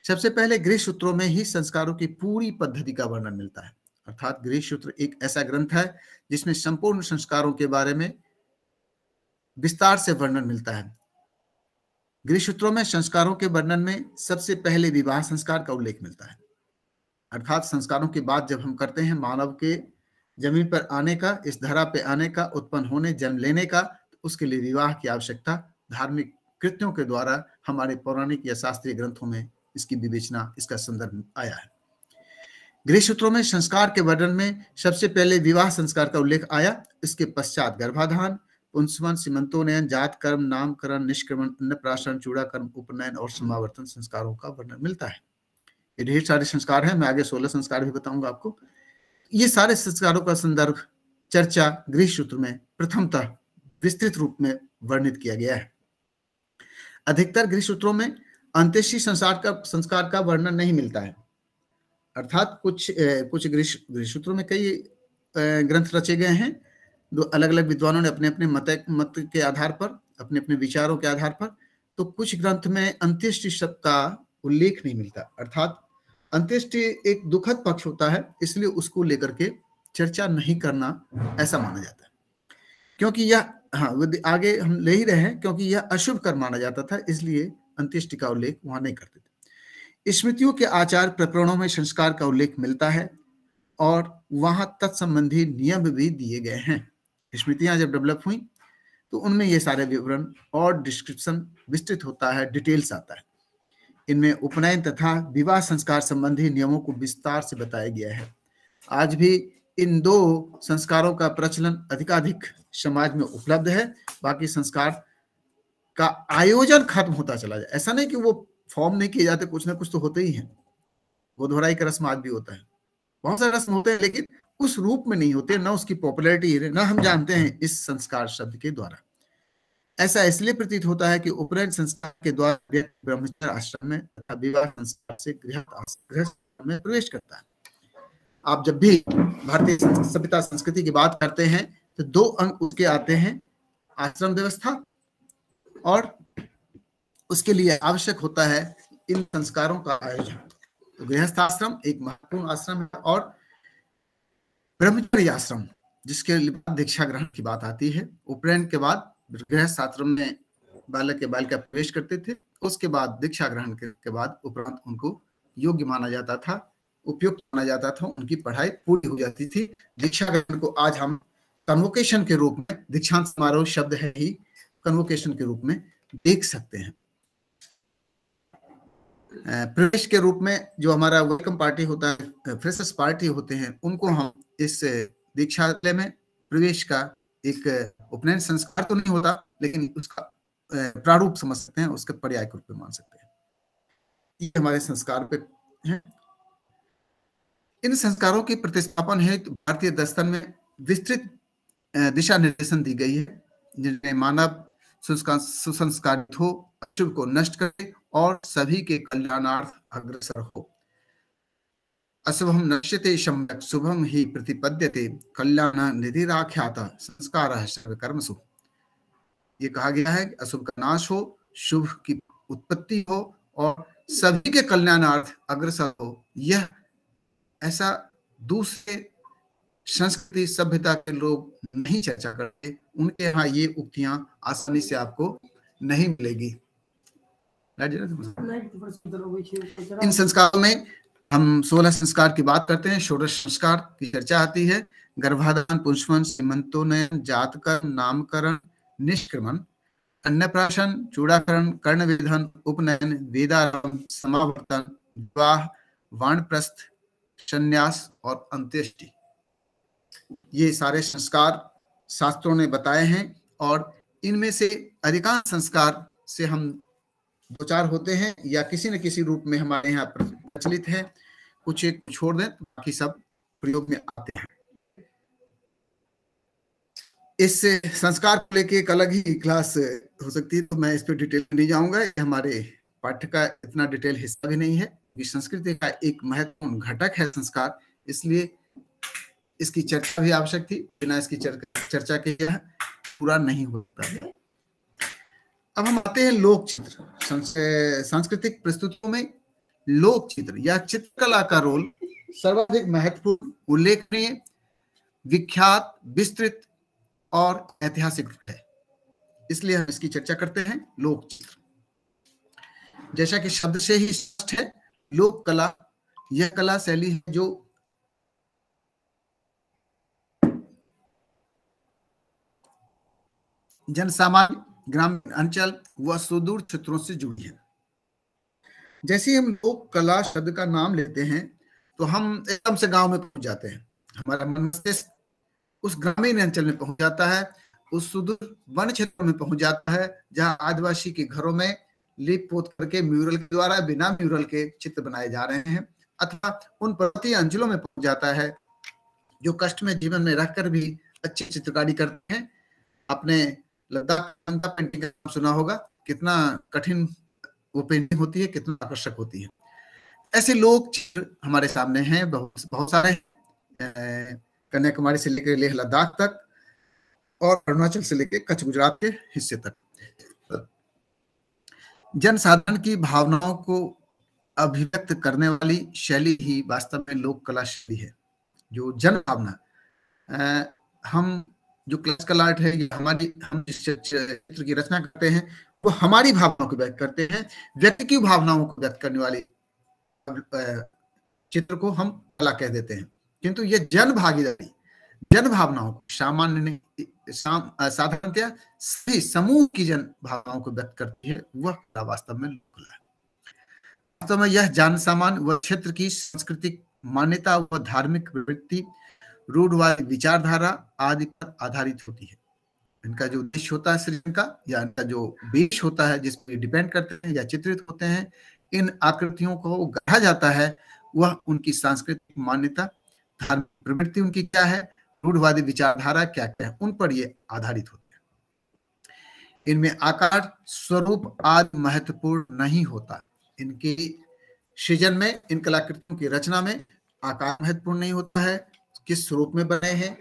सबसे पहले गृह सूत्रों में ही संस्कारों की पूरी पद्धति का वर्णन मिलता है। अर्थात गृह सूत्र एक ऐसा ग्रंथ है जिसमें संपूर्ण संस्कारों के बारे में विस्तार से वर्णन मिलता है। गृह सूत्रों में संस्कारों के वर्णन में सबसे पहले विवाह संस्कार का उल्लेख मिलता है। अर्थात संस्कारों की बात जब हम करते हैं मानव के जमीन पर आने का, इस धरा पे आने का, उत्पन्न होने, जन्म लेने का, तो उसके लिए विवाह की आवश्यकता धार्मिक कृत्यों के द्वारा हमारे पौराणिक या शास्त्रीय ग्रंथों में इसकी विवेचना, इसका संदर्भ आया है। गृह सूत्रों में संस्कार के वर्णन में सबसे पहले विवाह संस्कार का उल्लेख आया। इसके पश्चात गर्भाधान, पुंसवन, सीमंतोनयन, जात कर्म, नामकरण, निष्क्रमण, अन्नप्राशन, चूड़ाकर्म, उपनयन और समावर्तन संस्कारों का वर्णन मिलता है। ये ढेर सारे संस्कार हैं, मैं आगे 16 संस्कार भी बताऊंगा आपको। ये सारे संस्कारों का संदर्भ, चर्चा गृह सूत्र में प्रथमतः विस्तृत रूप में वर्णित किया गया है। अधिकतर गृह सूत्रों में अंत्येष्टि संस्कार का वर्णन नहीं मिलता है, अर्थात कुछ गृह सूत्रों में कई ग्रंथ रचे गए हैं, दो अलग अलग विद्वानों ने अपने अपने मत के आधार पर, अपने अपने विचारों के आधार पर, तो कुछ ग्रंथ में अंत्येष्टि शब्द का उल्लेख नहीं मिलता, अर्थात अंत्येष्टि एक दुखद पक्ष होता है, इसलिए उसको लेकर के चर्चा नहीं करना ऐसा माना जाता है, क्योंकि यह, आगे हम ले ही रहे हैं, क्योंकि यह अशुभ कर्म माना जाता था, इसलिए अंत्येष्टि का उल्लेख वहां नहीं करते थे। स्मृतियों के आचार प्रकरणों में संस्कार का उल्लेख मिलता है और वहां तत्संबंधी नियम भी दिए गए हैं। स्मृतियां जब डेवलप हुई तो उनमें ये सारे विवरण और डिस्क्रिप्शन विस्तृत होता है, डिटेल्स आता है। इनमें उपनयन तथा विवाह संस्कार संबंधी नियमों को विस्तार से बताया गया है। आज भी इन दो संस्कारों का प्रचलन अधिकाधिक समाज में उपलब्ध है। बाकी संस्कार का आयोजन खत्म होता चला जाए, ऐसा नहीं कि वो फॉर्म नहीं किए जाते, कुछ ना कुछ तो होते ही हैं। गोधवराई का रस्म आज भी होता है, बहुत सारे रस्म होते हैं, लेकिन उस रूप में नहीं होते, ना उसकी पॉपुलैरिटी है, ना हम जानते हैं इस संस्कार शब्द के द्वारा। ऐसा इसलिए प्रतीत होता है कि उपनयन संस्कार के द्वारा ब्रह्मचर्य आश्रम में तथा विवाह संस्कार से गृह में प्रवेश करता है। आप जब भी भारतीय सभ्यता संस्कृति की बात करते हैं तो दो अंग उसके आते हैं, आश्रम व्यवस्था, और उसके लिए आवश्यक होता है इन संस्कारों का आयोजन। तो गृहस्थ आश्रम एक महत्वपूर्ण आश्रम है, और ब्रह्मचर्य आश्रम जिसके बाद दीक्षा ग्रहण की बात आती है। उपनयन के बाद गृहस्थ आश्रम में बालक के बालिका प्रवेश करते थे, उसके बाद दीक्षा ग्रहण के बाद उपरांत उनको योग्य माना जाता था, उपयुक्त माना जाता था, उनकी पढ़ाई पूरी हो जाती थी। दीक्षा ग्रहण को आज हम कन्वोकेशन के रूप में, दीक्षांत समारोह शब्द है ही, कन्वोकेशन के रूप में देख सकते हैं। प्रवेश के रूप में जो हमारा वेलकम पार्टी होता है, फ्रेशर्स पार्टी होते हैं, उनको हम इस दीक्षालय में प्रवेश का एक उपनयन संस्कार तो नहीं होता, लेकिन उसका प्रारूप समझ सकते हैं, उसके पर्याय के रूप में मान सकते हैं। ये हमारे संस्कार पे हैं। इन संस्कारों के प्रतिस्थापन हेतु भारतीय दर्शन में विस्तृत दिशा निर्देशन दी गई है, जिनमें मानव सुसंस्कारित हो, अशुभ को नष्ट करे और सभी के कल्याणार्थ अग्रसर हो। अशुभम नश्यते सम्यक् शुभम ही प्रतिपद्यते कल्याण निधिराख्यात संस्कारः सर्वकर्मसु। ये कहा गया है कि अशुभ का नाश हो, शुभ की उत्पत्ति हो और सभी के कल्याणार्थ अग्रसर हो। यह ऐसा दूसरे संस्कृति सभ्यता के लोग नहीं चर्चा करते, उनके यहाँ ये उक्तियां आसानी से आपको नहीं मिलेगी। इन संस्कारों में हम 16 संस्कार की बात करते हैं, षोडश संस्कार की चर्चा आती है। गर्भाधान, पुंसवन, सीमंतोनयन, जातकर्म, नामकरण, निष्क्रमण, अन्नप्राशन, चूड़ाकरण, कर्णविधन, उपनयन, वेदारंभ, समावर्तन, विवाह, वानप्रस्थ, संन्यास और अंत्येष्टि। ये सारे संस्कार शास्त्रों ने बताए हैं, और इनमें से अधिकांश संस्कार से हम दो चार होते हैं या किसी न किसी रूप में हमारे यहाँ प्रचलित है। कुछ एक छोड़ दें तो बाकी सब प्रयोग में आते हैं। इस संस्कार को लेके एक अलग ही क्लास हो सकती है, तो मैं इस पर डिटेल नहीं जाऊंगा, हमारे पाठ्य का इतना डिटेल हिस्सा भी नहीं है। संस्कृति का एक महत्वपूर्ण घटक है संस्कार, इसलिए इसकी चर्चा भी आवश्यक थी, बिना इसकी चर्चा के यह पूरा नहीं होता है। अब हम आते हैं लोक चित्र। सांस्कृतिक प्रस्तुतियों में लोक चित्र या चित्रकला का रोल सर्वाधिक महत्वपूर्ण, उल्लेखनीय, विख्यात, विस्तृत और ऐतिहासिक है, इसलिए हम इसकी चर्चा करते हैं। लोक चित्र जैसा कि शब्द से ही स्पष्ट है, लोक कला यह कला शैली है जो जनसामान्य, ग्रामीण अंचल व सुदूर क्षेत्रों से जुड़ी है। जैसे ही हम लोक कला शब्द का नाम लेते हैं तो हम एकदम से गांव में पहुंच जाते हैं। हमारा मन मस्तिष्क उस ग्रामीण अंचल में पहुंच जाता है, उस सुदूर वन क्षेत्र में पहुंच जाता है जहां आदिवासी के घरों में लीप पोत करके म्यूरल के द्वारा बिना म्यूरल के चित्र बनाए जा रहे हैं, अथवा उन पर्वतीय अंचलों में पहुंच जाता है जो कष्ट में जीवन में रहकर भी अच्छी चित्रकारी करते हैं। आपने लद्दाख पेंटिंग का नाम सुना होगा, कितना कठिन वो पेंटिंग होती है, कितना आकर्षक होती है। ऐसे लोग हमारे सामने हैं, बहुत सारे, कन्याकुमारी से लेकर लेह लद्दाख तक और अरुणाचल से लेकर कच्छ गुजरात के हिस्से तक। जनसाधारण की भावनाओं को अभिव्यक्त करने वाली शैली ही वास्तव में लोक कला शैली है। जो जन भावना, हम जो क्लासिकल आर्ट है, ये हम जिस चित्र की रचना करते हैं वो हमारी भावनाओं को व्यक्त करते हैं। व्यक्ति की भावनाओं को व्यक्त करने वाले चित्र को हम कला कह देते हैं, किंतु ये जन भागीदारी, जन भावनाओं को सामान्य नहीं, साधारणतया सभी समूह की जन भावनाओं को व्यक्त करती है, वह कला वास्तव में लोक कला है। वास्तव में यह जान सामान व क्षेत्र की सांस्कृतिक मान्यता व धार्मिक प्रवृत्ति, रूढ़वादी विचारधारा आदि पर आधारित होती है। इनका जो उद्देश्य होता है सृजन का, या इनका जो बेस होता है जिस पर डिपेंड करते हैं या चित्रित होते हैं, इन आकृतियों को गढ़ा जाता है, वह उनकी सांस्कृतिक मान्यता, धार्मिक प्रवृत्ति उनकी क्या है, रूढ़वादी विचारधारा क्या क्या है, उन पर ये आधारित होते हैं। इनमें आकार, स्वरूप आदि महत्वपूर्ण नहीं होता। इनकी सृजन में, इन कलाकृतियों की रचना में आकार महत्वपूर्ण नहीं होता है, किस स्वरूप में बने हैं,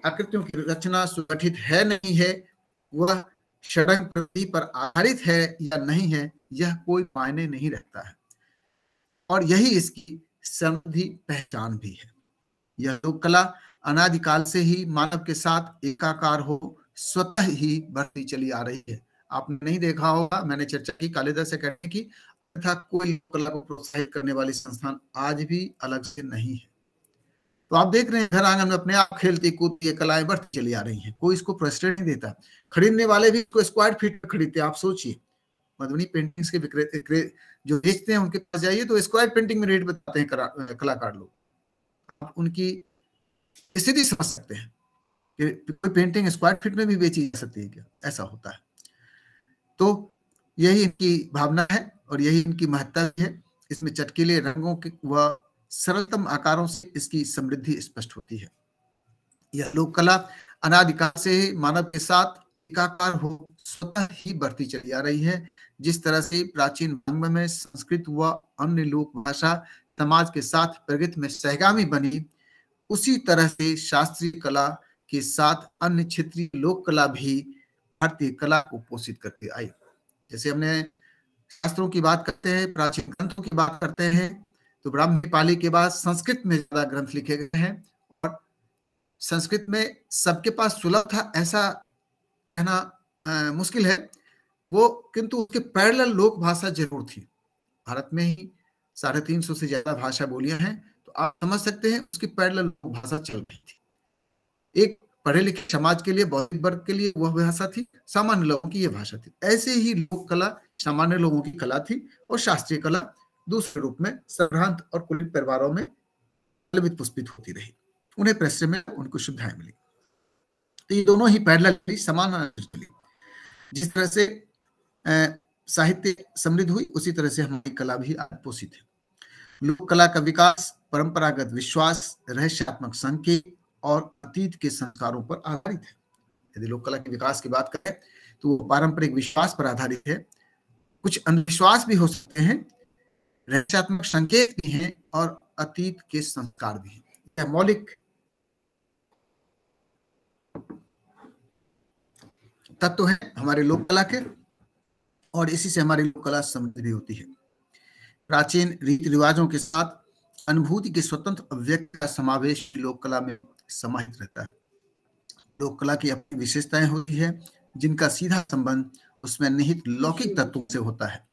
आकृतियों की रचना सुगठित है नहीं है, वह षडंग प्रवृत्ति पर आधारित है या नहीं है, यह कोई मायने नहीं रखता है। और यही इसकी समृद्धि पहचान भी है। यह लोक कला अनादिकाल से ही मानव के साथ एकाकार हो स्वतः ही बढ़ती चली आ रही है। आपने नहीं देखा होगा, मैंने चर्चा की कालिदास अकेडमी की, तथा कोई लोक कला को प्रोत्साहित करने वाली संस्थान आज भी अलग से नहीं है। तो आप देख रहे हैं घर आंगन में अपने आप खेलती कूदती कलाएं बढ़ती चली आ रही हैं, कोई इसको प्रेस्टेज नहीं देता। खरीदने वाले भी इसको स्क्वायर फीट में खरीदते हैं। आप सोचिए, मधुबनी पेंटिंग्स के विक्रेता जो बेचते हैं उनके पास जाइए तो स्क्वायर पेंटिंग में रेट बताते हैं कलाकार लोग। आप उनकी स्थिति समझ सकते हैं कि कोई पेंटिंग स्क्वायर फीट में भी बेची जा सकती है क्या, ऐसा होता है। तो यही इनकी भावना है और यही इनकी महत्ता है। इसमें चटकीले रंगों के व सरलतम आकारों से इसकी समृद्धि स्पष्ट होती है। यह लोक कला अनादिकाल से मानव के साथ एकाकार हो स्वतः ही बढ़ती चली आ रही है। जिस तरह से प्राचीन वाङ्मय में संस्कृत व अन्य लोक भाषा समाज के साथ प्रगति में सहगामी बनी, उसी तरह से शास्त्रीय कला के साथ अन्य क्षेत्रीय लोक कला भी भारतीय कला को पोषित करके आई। जैसे हमने शास्त्रों की बात करते हैं, प्राचीन ग्रंथों की बात करते हैं, तो ब्राह्मी पाली के बाद संस्कृत में ज्यादा ग्रंथ लिखे गए हैं और संस्कृत में सबके पास सुलभ था ऐसा कहना मुश्किल है वो, किंतु उसके पैरेलल लोक भाषा जरूर थी। भारत में ही 350 से ज्यादा भाषा बोलियां हैं, तो आप समझ सकते हैं उसकी पैरेलल लोक भाषा चल रही थी। एक पढ़े लिखे समाज के लिए, बौद्धिक वर्ग के लिए वह भाषा थी, सामान्य लोगों की यह भाषा थी। ऐसे ही लोक कला सामान्य लोगों की कला थी और शास्त्रीय कला दूसरे रूप में संभ्रांत और कुलीन परिवारों में फलित पुष्पित होती रही। उन्हें प्रेस्टे में उनको सुविधाएं मिली। तो ये दोनों ही पैरेलली समान चली। जिस तरह से साहित्य समृद्ध हुई, उसी तरह से हमारी कला भी पोषित है। लोक कला का विकास परंपरागत विश्वास, रहस्यात्मक संकेत और अतीत के संस्कारों पर आधारित है। यदि लोक कला के विकास की बात करें तो पारंपरिक विश्वास पर आधारित है। कुछ अंधविश्वास भी हो सकते हैं, रहस्यात्मक संकेत भी हैं और अतीत के संस्कार भी हैं। यह मौलिक तत्व है हमारे लोक कला के, और इसी से हमारी लोक कला समृद्ध भी होती है। प्राचीन रीति रिवाजों के साथ अनुभूति के स्वतंत्र अभिव्यक्ति का समावेश लोक कला में समाहित रहता है। लोक कला की अपनी विशेषताएं होती है जिनका सीधा संबंध उसमें निहित लौकिक तत्वों से होता है।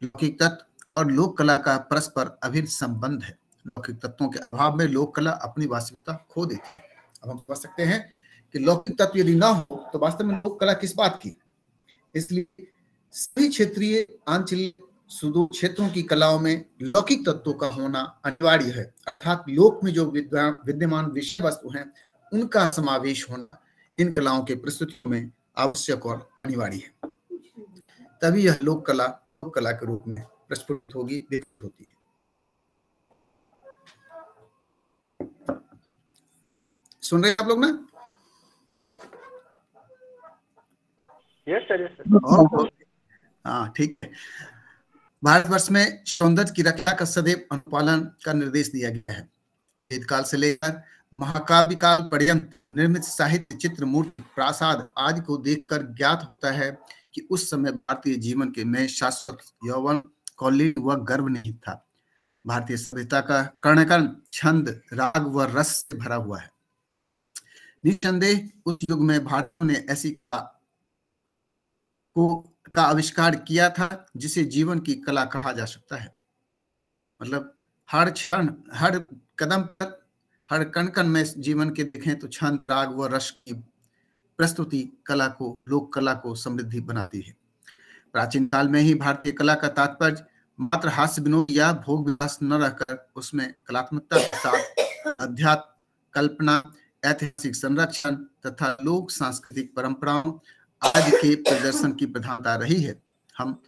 लौकिक तत्व और लोक कला का परस्पर अभिन्न संबंध है। लौकिक तत्वों के अभाव में लोक कला अपनी वास्तविकता खो देती है। अब हम समझ सकते हैं कि लौकिक तत्व यदि ना हो तो वास्तव में लोक कला किस बात की। इसलिए सभी क्षेत्रीय, आंचलिक सुदूर क्षेत्रों की कलाओं में लौकिक तत्वों का होना अनिवार्य है, अर्थात लोक में जो विद्यमान विषय वस्तु हैं उनका समावेश होना इन कलाओं के प्रस्तुतियों में आवश्यक और अनिवार्य है। तभी यह लोक कला के रूप में प्रस्फुटित होगी, विकसित होती है। सुन रहे हैं आप लोग ना? Yes sir. हाँ, ठीक है। भारतवर्ष में सौंदर्य की रक्षा का सदैव अनुपालन का निर्देश दिया गया है। वेदकाल से लेकर महाकाव्य काल पर्यंत निर्मित साहित्य, चित्र, मूर्ति, प्रासाद आदि को देखकर ज्ञात होता है कि उस समय भारतीय जीवन के में शाश्वत यौवन, कौलीन व गर्व नहीं था। भारतीय सभ्यता का कण-कण छंद, राग व रस से भरा हुआ है। निसंदेह उस युग में भारतीयों ने ऐसी का आविष्कार किया था जिसे जीवन की कला कहा जा सकता है। मतलब हर क्षण, हर कदम पर, हर कण कण में जीवन के देखें तो छंद, राग व रस की प्रस्तुति कला को, लोक कला को समृद्धि बनाती है। प्राचीन काल में ही भारतीय कला का तात्पर्य मात्र हास्य विनोद या भोग विलास न रहकर उसमें कलात्मकता के साथ अध्यात्म, कल्पना, ऐतिहासिक संरक्षण तथा लोक सांस्कृतिक परंपराओं आदि के प्रदर्शन की प्रधानता रही है। हम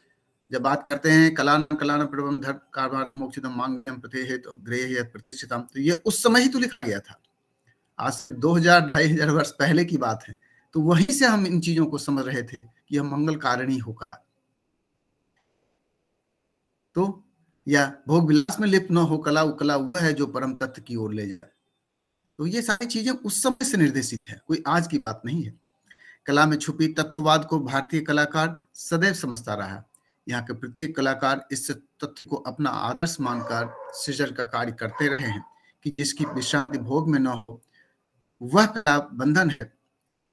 जब बात करते हैं कलान प्रबंध धर्म कारभार मोक्षितम मांगल्यम प्रत्यहेत गृह्य प्रतिष्ठितम, तो ये उस समय ही तो लिखा गया था। आज 2000-2500 वर्ष पहले की बात है। तो वहीं से हम इन चीजों को समझ रहे थे कि यह मंगल कारिणी होगा, तो या भोग विलास में लिप्त न हो कला वह है जो परम तत्व की ओर ले जाए। तो ये सारी चीजें उस समय से निर्देशित है, कोई आज की बात नहीं है। कला में छुपी तत्ववाद को भारतीय कलाकार सदैव समझता रहा। यहाँ के प्रत्येक कलाकार इस तत्व को अपना आदर्श मानकर सृजन का कार्य करते रहे हैं कि जिसकी विश्रांति भोग में न हो वह कला बंधन है,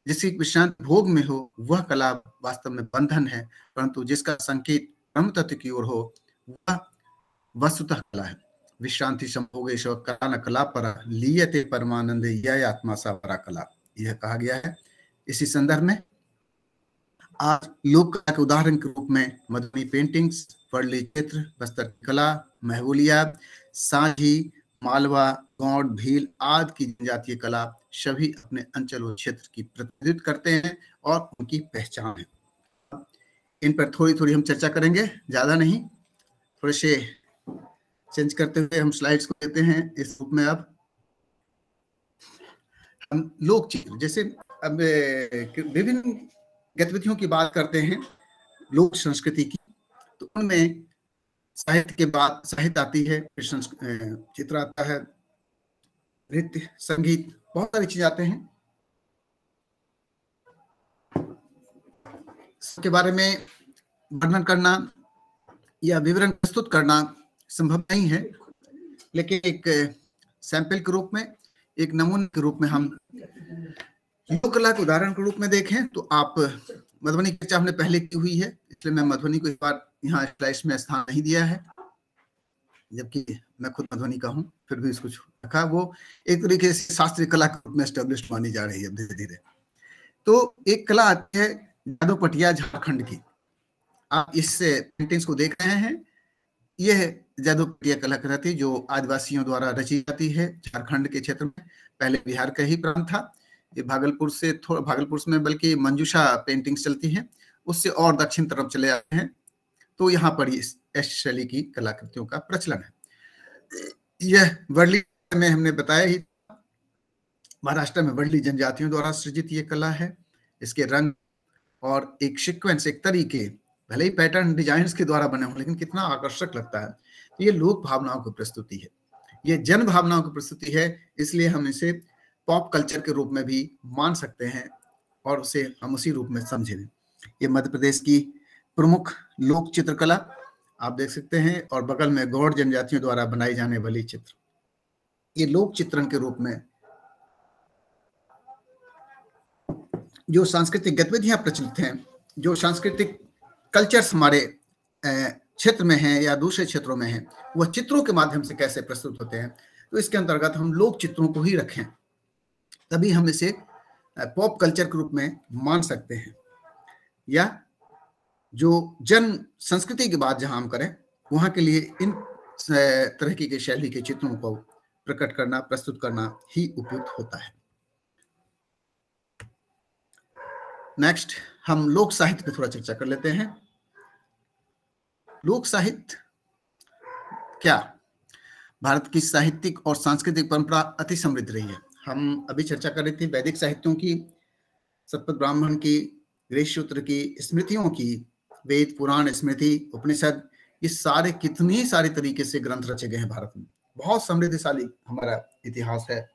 जिसकी विश्रांति भोग में हो वह कला वास्तव में बंधन है, परंतु जिसका संकेत परम तत्व की ओर हो वह वस्तुतः कला है। विश्रांति संभोगेश कला न कला पर लीयते परमानंद यह आत्मा सा परा कला, यह कहा गया है। इसी संदर्भ में आज लोक कला के उदाहरण के रूप में मधुबनी पेंटिंग्स, वर्ली चित्र, बस्तर की कला, महबूलिया, सांझी, मालवा, गौड़, भील आदि की जनजातीय कला सभी अपने अंचल और क्षेत्र की प्रतिनिधित्व करते हैं और उनकी पहचान है। इन पर थोड़ी थोड़ी हम चर्चा करेंगे, ज्यादा नहीं। थोड़े से चेंज करते हुए हम स्लाइड्स को देते हैं इस रूप में। अब हम लोक चित्र, जैसे अब विभिन्न गतिविधियों की बात करते हैं लोक संस्कृति की, तो उनमें साहित्य के बाद साहित्य आती है, चित्र आता है, नृत्य, संगीत, बहुत सारी चीजें आते हैं। इसके बारे में वर्णन करना या विवरण प्रस्तुत करना संभव नहीं है, लेकिन एक सैंपल के रूप में, एक नमूने के रूप में हम लोक कला के उदाहरण के रूप में देखें तो आप मधुबनी की चर्चा हमने पहले की हुई है, इसलिए मैं मधुबनी को इस बार यहाँ स्लाइड्स में स्थान नहीं दिया है, जबकि मैं खुद मधुबनी का हूँ, फिर भी इसको रखा। वो एक तरीके से शास्त्रीय कला के रूप में एस्टेब्लिश मानी जा रही है धीरे धीरे। तो एक कला आती है जादोपटिया झारखंड की। आप इस पेंटिंग्स को देख रहे हैं, यह जादोपटिया कला कहलाती है जो आदिवासियों द्वारा रची जाती है झारखंड के क्षेत्र में। पहले बिहार का ही प्रांत था, ये भागलपुर से थोड़ा, भागलपुर में बल्कि मंजूषा पेंटिंग्स चलती हैं, उससे और दक्षिण तरफ चले जाते हैं, तो यहाँ पर इस शैली की कलाकृतियों का प्रचलन है। यह वर्ली में हमने बताया ही, महाराष्ट्र में वर्ली जनजातियों द्वारा सृजित ये कला है। इसके रंग और एक सीक्वेंस, एक तरीके, भले ही पैटर्न डिजाइन के द्वारा बने हों, लेकिन कितना आकर्षक लगता है। तो ये लोक भावनाओं की प्रस्तुति है, ये जन भावनाओं की प्रस्तुति है, इसलिए हम इसे पॉप कल्चर के रूप में भी मान सकते हैं और उसे हम उसी रूप में समझें। ये मध्य प्रदेश की प्रमुख लोक चित्रकला आप देख सकते हैं, और बगल में गौड़ जनजातियों द्वारा बनाई जाने वाली चित्र, ये लोक चित्रण के रूप में जो सांस्कृतिक गतिविधियां प्रचलित हैं, जो सांस्कृतिक कल्चर्स हमारे क्षेत्र में हैं या दूसरे क्षेत्रों में हैं, वह चित्रों के माध्यम से कैसे प्रस्तुत होते हैं। तो इसके अंतर्गत हम लोक चित्रों को ही रखें, तभी हम इसे पॉप कल्चर के रूप में मान सकते हैं। या जो जन संस्कृति की बात जहां हम करें वहां के लिए इन तरह की शैली के चित्रों को प्रकट करना, प्रस्तुत करना ही उपयुक्त होता है। नेक्स्ट हम लोक साहित्य पे थोड़ा चर्चा कर लेते हैं। लोक साहित्य क्या? भारत की साहित्यिक और सांस्कृतिक परंपरा अति समृद्ध रही है। हम अभी चर्चा कर रहे थे वैदिक साहित्यों की, शतपथ ब्राह्मण की, ग्रीष्म सूत्र की, स्मृतियों की, वेद पुराण स्मृति उपनिषद, ये सारे कितने सारे तरीके से ग्रंथ रचे गए हैं भारत में। बहुत समृद्धशाली हमारा इतिहास है,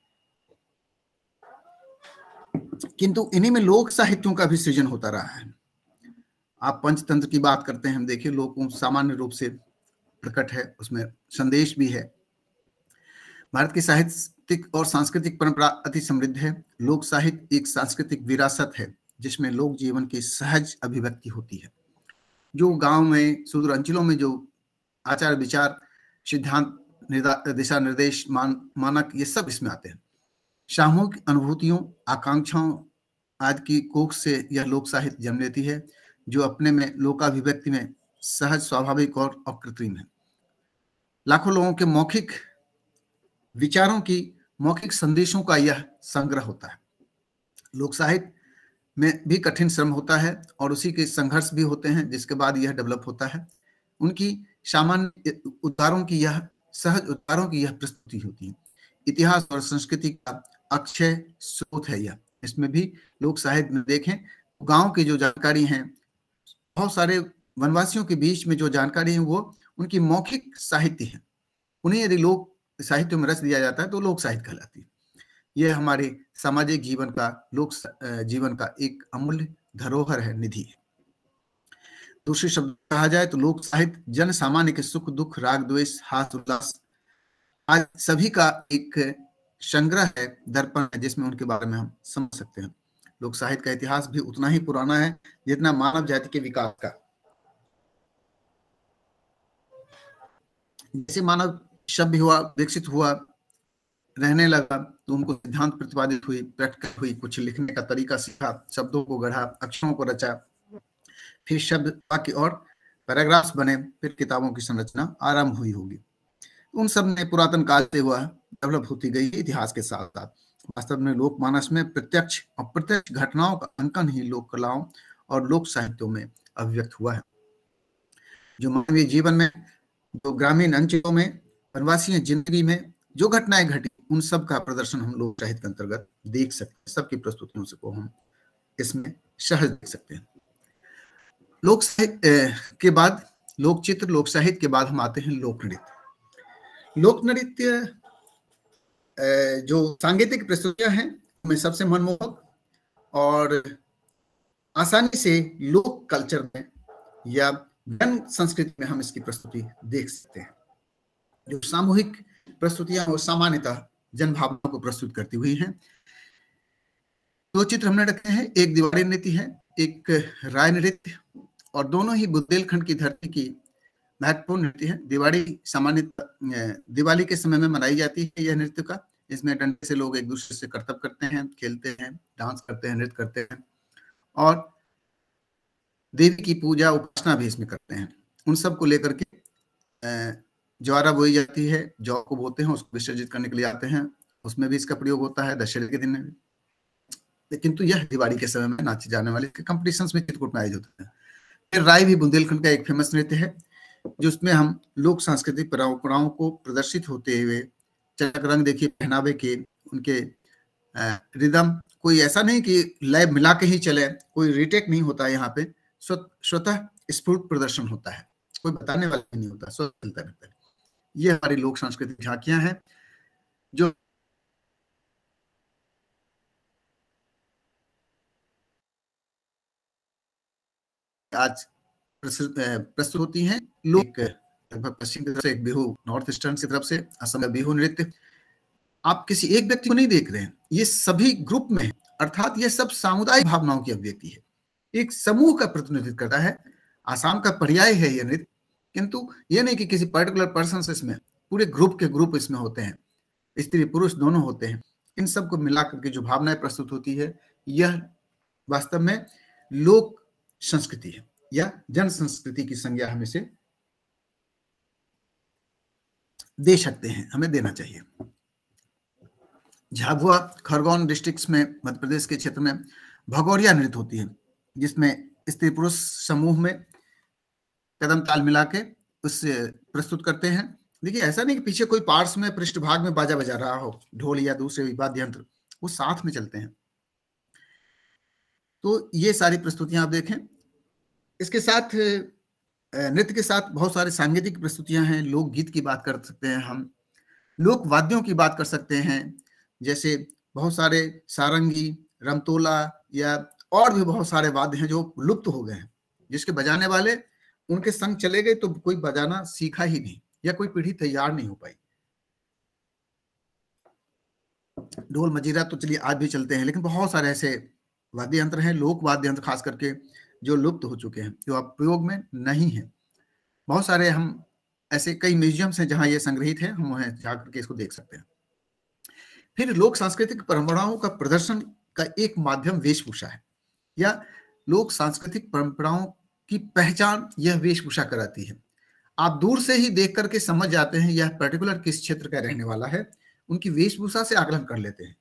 किंतु इन्हीं में लोक साहित्यों का भी सृजन होता रहा है। आप पंचतंत्र की बात करते हैं, हम देखिए लोकों सामान्य रूप से प्रकट है, उसमें संदेश भी है। भारत की साहित्यिक और सांस्कृतिक परंपरा अति समृद्ध है। लोक साहित्य एक सांस्कृतिक विरासत है जिसमें लोक जीवन की सहज अभिव्यक्ति होती है। जो गांव में, सुदूर अंचलों में जो आचार विचार, सिद्धांत, दिशा निर्देश, मानक, ये सब इसमें आते हैं। सामूहिक अनुभूतियों, आकांक्षाओं आदि की कोख से यह लोक साहित्य जन्म लेती है, जो अपने में लोकाभिव्यक्ति में सहज, स्वाभाविक और अकृत्रिम है। लाखों लोगों के मौखिक विचारों की, मौखिक संदेशों का यह संग्रह होता है। लोक साहित्य में भी कठिन श्रम होता है और उसी के संघर्ष भी होते हैं, जिसके बाद यह डेवलप होता है। उनकी सामान्य उद्गारों की यह सहज उद्गारों की यह प्रस्तुति होती है। इतिहास और संस्कृति का अक्षय स्रोत है यह। इसमें भी लोक साहित्य में देखें, गांव की जो जानकारी है, बहुत सारे वनवासियों के बीच में जो जानकारी है वो उनकी मौखिक साहित्य है। उन्हें यदि लोक साहित्य में रच दिया जाता है तो लोक साहित्य कहलाती है। यह हमारे सामाजिक जीवन का, लोक जीवन का एक अमूल्य धरोहर है, निधि है। दूसरे शब्द कहा जाए तो लोक साहित्य जन सामान्य के सुख दुख, राग द्वेष, हास उल्लास आज सभी का एक संग्रह है, दर्पण है, जिसमें उनके बारे में हम समझ सकते हैं। लोक साहित्य का इतिहास भी उतना ही पुराना है जितना मानव जाति के विकास का। जैसे मानव सभ्य हुआ, विकसित हुआ, रहने लगा, तो उनको सिद्धांत प्रतिपादित हुई, प्रैक्टिकल हुई, कुछ लिखने का तरीका सीखा, शब्दों को गढ़ा, अक्षरों को रचा, फिर शब्द, वाक्य और पैराग्राफ्स बने, फिर किताबों की संरचना आरंभ हुई होगी। उन सब ने पुरातन काल से हुआ डेवलप होती गई इतिहास के साथ साथ। वास्तव में लोकमानस में प्रत्यक्ष अप्रत्यक्ष घटनाओं का अंकन ही लोक कलाओं और लोक साहित्यों में अभिव्यक्त हुआ है। जो मानवीय जीवन में, जो ग्रामीण अंचलों में, वनवासी जिंदगी में जो घटनाएं घटी, उन सब का प्रदर्शन हम लोक साहित्य के अंतर्गत देख सकते हैं। सबकी प्रस्तुतियों से को हम इसमें सहज देख सकते हैं। लोक साहित्य के बाद लोक चित्र, लोक साहित्य के बाद हम आते हैं लोक नृत्य। लोक नृत्य जो सांगीतिक प्रस्तुतियां हैं उनमें सबसे मनमोहक और आसानी से लोक कल्चर में या जन संस्कृति में हम इसकी प्रस्तुति देख सकते हैं। जो सामूहिक प्रस्तुतियां और सामान्यतः जन भावनाओं को प्रस्तुत करती हुई हैं। दो चित्र हमने रखे हैं, एक दिवाली नृत्य है, एक राय नृत्य, और दोनों ही बुंदेलखंड की धरती की महत्वपूर्ण नृत्य है। दिवाली सामान्य दिवाली के समय में मनाई जाती है यह नृत्य का। इसमें डंडे से लोग एक दूसरे से करतब करते हैं, खेलते हैं, डांस करते हैं, नृत्य करते हैं और देवी की पूजा उपासना भी इसमें करते हैं। उन सब को लेकर के ज्वारा बोई जाती है, जौ को बोते हैं, उसको विसर्जित करने के लिए आते हैं, उसमें भी इसका प्रयोग होता है, दशहरे के दिन में। लेकिन तो यह दिवाली के समय में नाचे जाने वाले कॉम्पिटिशंस में चित्रकूट में आयोजित होते हैं। फिर राय भी बुंदेलखंड का एक फेमस नृत्य है, जिसमें हम लोक सांस्कृतिक परंपराओं को प्रदर्शित होते हुए, चटक रंग देखिए पहनावे के, उनके रिदम, कोई ऐसा नहीं कि लय मिला के ही चले, कोई रीटेक नहीं होता है यहाँ पे, स्वतः स्फूर्त प्रदर्शन होता है, कोई बताने वाला नहीं होता, स्वतः चलता रहता है। ये हमारी लोक सांस्कृतिक झांकियां हैं जो आज प्रस्तुत होती हैं। लोग लगभग पश्चिम की तरफ से एक बिहू, नॉर्थ ईस्टर्न की तरफ से असम में बिहू नृत्य। आप किसी एक व्यक्ति को नहीं देख रहे हैं, ये सभी ग्रुप में है, अर्थात ये सब सामुदायिक भावनाओं की अभिव्यक्ति है, एक समूह का प्रतिनिधित्व करता है। आसाम का पर्याय है यह नृत्य, किंतु ये नहीं कि किसी पर्टिकुलर पर्सन से, इसमें पूरे ग्रुप के ग्रुप इसमें होते हैं, स्त्री पुरुष दोनों होते हैं। इन सबको मिलाकर के जो भावनाएं प्रस्तुत होती है, यह वास्तव में लोक संस्कृति है। या जन संस्कृति की संज्ञा हम इसे दे सकते हैं, हमें देना चाहिए। झाबुआ खरगोन डिस्ट्रिक्ट्स में मध्य प्रदेश के क्षेत्र में भगोरिया नृत्य होती है, जिसमें स्त्री पुरुष समूह में कदम ताल मिला के उससे प्रस्तुत करते हैं। देखिए, ऐसा नहीं कि पीछे कोई पार्श्व में पृष्ठभाग में बाजा बजा रहा हो, ढोल या दूसरे वाद्य यंत्र, वो साथ में चलते हैं। तो ये सारी प्रस्तुतियां आप देखें। इसके साथ नृत्य के साथ बहुत सारे सांगीतिक प्रस्तुतियां हैं। लोकगीत की बात कर सकते हैं हम, लोक वाद्यों की बात कर सकते हैं, जैसे बहुत सारे सारंगी, रमतोला या और भी बहुत सारे वाद्य हैं जो लुप्त हो गए हैं, जिसके बजाने वाले उनके संग चले गए तो कोई बजाना सीखा ही नहीं या कोई पीढ़ी तैयार नहीं हो पाई। ढोल मजीरा तो चलिए आज भी चलते हैं, लेकिन बहुत सारे ऐसे वाद्य यंत्र हैं, लोक वाद्य यंत्र खास करके, जो लुप्त हो चुके हैं, जो अब प्रयोग में नहीं है। बहुत सारे हम ऐसे कई म्यूजियम्स हैं जहां ये संग्रहित है, हम वहां जाकर के इसको देख सकते हैं। फिर लोक सांस्कृतिक परंपराओं का प्रदर्शन का एक माध्यम वेशभूषा है, या लोक सांस्कृतिक परंपराओं की पहचान यह वेशभूषा कराती है। आप दूर से ही देख करके समझ जाते हैं यह पर्टिकुलर किस क्षेत्र का रहने वाला है, उनकी वेशभूषा से आकलन कर लेते हैं।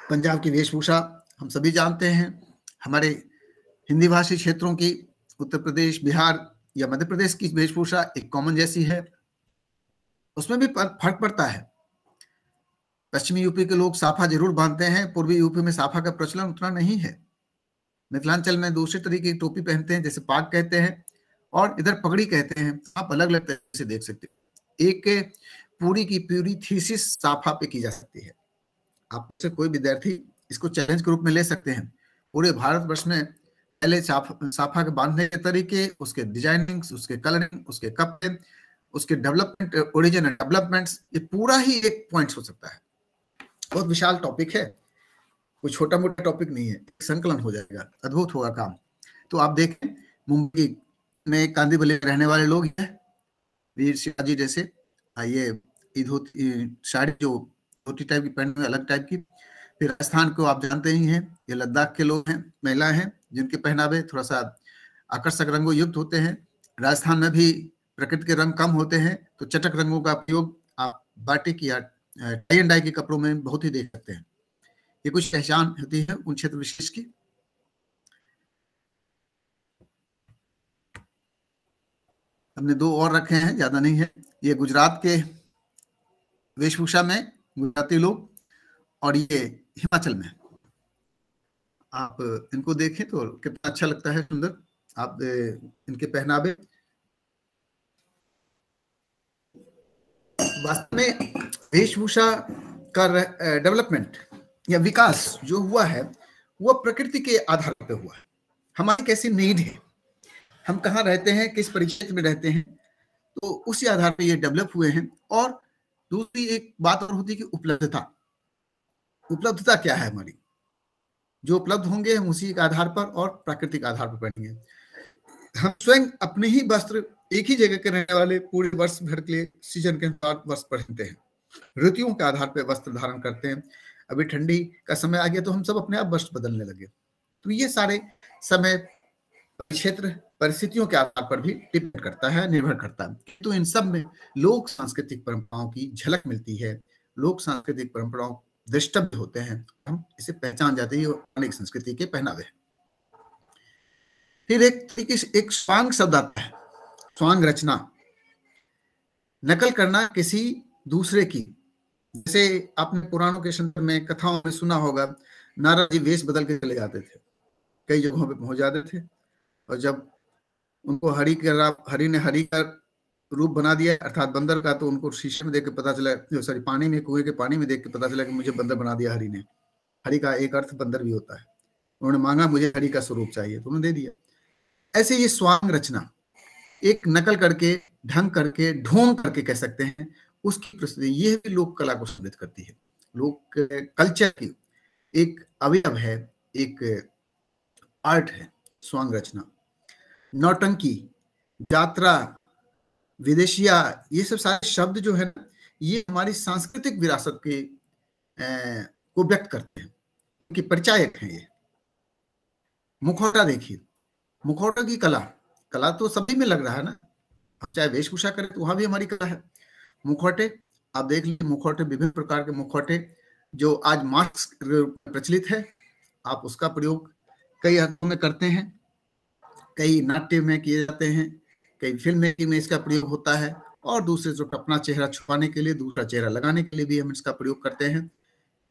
पंजाब की वेशभूषा हम सभी जानते हैं, हमारे हिंदी भाषी क्षेत्रों की, उत्तर प्रदेश, बिहार या मध्य प्रदेश की वेशभूषा एक कॉमन जैसी है, उसमें भी फर्क पड़ता है। पश्चिमी यूपी के लोग साफा जरूर बांधते हैं, पूर्वी यूपी में साफा का प्रचलन उतना नहीं है। मिथिलांचल में दूसरे तरीके की टोपी पहनते हैं, जैसे पाग कहते हैं, और इधर पगड़ी कहते हैं। आप अलग अलग तरह से देख सकते हैं। एक पूरी की पूरी थीसिस साफा पे की जा सकती है। आपसे कोई विद्यार्थी इसको चैलेंज के रूप में ले सकते हैं। पूरे भारतवर्ष में पहले साफा के बांधने के तरीके, उसके डिजाइनिंग, उसके कलरिंग, उसके कपड़े, उसके डेवलपमेंट, ओरिजिन एंड डेवलपमेंट्स, ये पूरा ही एक पॉइंट हो सकता है। बहुत विशाल टॉपिक है, कोई छोटा मोटा टॉपिक नहीं है, संकलन हो जाएगा, अद्भुत होगा काम। तो आप देखें, मुंबई में कांदीवली रहने वाले लोग हैं, वीर शिवाजी जैसे, ये साड़ी जो धोती टाइप की पहनते हैं, अलग टाइप की। फिर राजस्थान को आप जानते ही हैं, ये लद्दाख के लोग हैं, महिलाएं हैं, जिनके पहनावे थोड़ा सा आकर्षक रंगों युक्त होते हैं। राजस्थान में भी प्रकृति के रंग कम होते हैं, तो चटक रंगों का प्रयोग आप बाटिक या टाई एंड डाई के कपड़ों में बहुत ही देख सकते हैं। ये कुछ पहचान होती है उन क्षेत्र विशेष की। हमने दो और रखे हैं, ज्यादा नहीं है। ये गुजरात के वेशभूषा में गुजराती लोग, और ये हिमाचल में। आप इनको देखें तो कितना अच्छा लगता है, सुंदर। आप इनके पहनावे वास्तव में वेशभूषा का डेवलपमेंट या विकास जो हुआ है वो प्रकृति के आधार पर हुआ है। हमारी कैसी नीड है, हम कहाँ रहते हैं, किस परिस्थिति में रहते हैं, तो उसी आधार पर ये डेवलप हुए हैं। और दूसरी एक बात और होती है कि उपलब्धता क्या है हमारी, जो उपलब्ध होंगे हम उसी के आधार पर और प्राकृतिक आधार पर पहनेंगे। हम स्वयं अपने ही वस्त्र एक ही जगह के रहने वाले पूरे वर्ष भर के लिए सीजन के अनुसार वस्त्र पहनते हैं, ऋतुओं के आधार पर वस्त्र धारण करते हैं। अभी ठंडी का समय आ गया तो हम सब अपने आप वस्त्र बदलने लगे। तो ये सारे समय, क्षेत्र, परिस्थितियों के आधार पर भी डिपेंड करता है, निर्भर करता है। तो इन सब में लोक सांस्कृतिक परंपराओं की झलक मिलती है, लोक सांस्कृतिक परंपराओं दृष्टव्य होते हैं, हम इसे पहचान जाते हैं, अनेक संस्कृति के पहनावे। फिर एक स्वांग शब्द आता है, स्वांग रचना, नकल करना किसी दूसरे की। जैसे आपने पुराणों के संदर्भ में, कथाओं में सुना होगा, नारद जी वेश बदल के चले जाते थे, कई जगहों पे पहुंच जाते थे, और जब उनको हरि ने हरि का रूप बना दिया, अर्थात बंदर का, तो उनको शीशे में देख के पता चला, सॉरी पानी में, कुएं के पानी में देख के पता चला कि मुझे बंदर बना दिया हरि ने। हरि का एक अर्थ बंदर भी होता है। उन्होंने मांगा मुझे हरि का स्वरूप चाहिए, तो उन्होंने दे दिया। ऐसे ये स्वांग रचना, एक नकल करके, ढंग करके, ढोंग करके कह सकते हैं, उसकी प्रस्तुति, ये भी लोक कला को संदर्भित करती है। लोक कल्चर की एक अवयव है, एक आर्ट है स्वांग रचना। नौटंकी, यात्रा, विदेशिया, ये सब सारे शब्द जो है ना, ये हमारी सांस्कृतिक विरासत के को व्यक्त करते हैं, उनके परिचायक हैं ये। मुखौटा देखिए, मुखौटा की कला, कला तो सभी में लग रहा है ना, चाहे वेशभूषा करें तो वहां भी हमारी कला है। मुखौटे आप देख लीजिए, मुखौटे विभिन्न प्रकार के मुखौटे जो आज मास्क प्रचलित है, आप उसका प्रयोग कई अर्थों में करते हैं, कई नाट्य में किए जाते हैं, कई फिल्म मेकिंग में इसका प्रयोग होता है, और दूसरे जो अपना चेहरा छुपाने के लिए दूसरा चेहरा लगाने के लिए भी हम इसका प्रयोग करते हैं।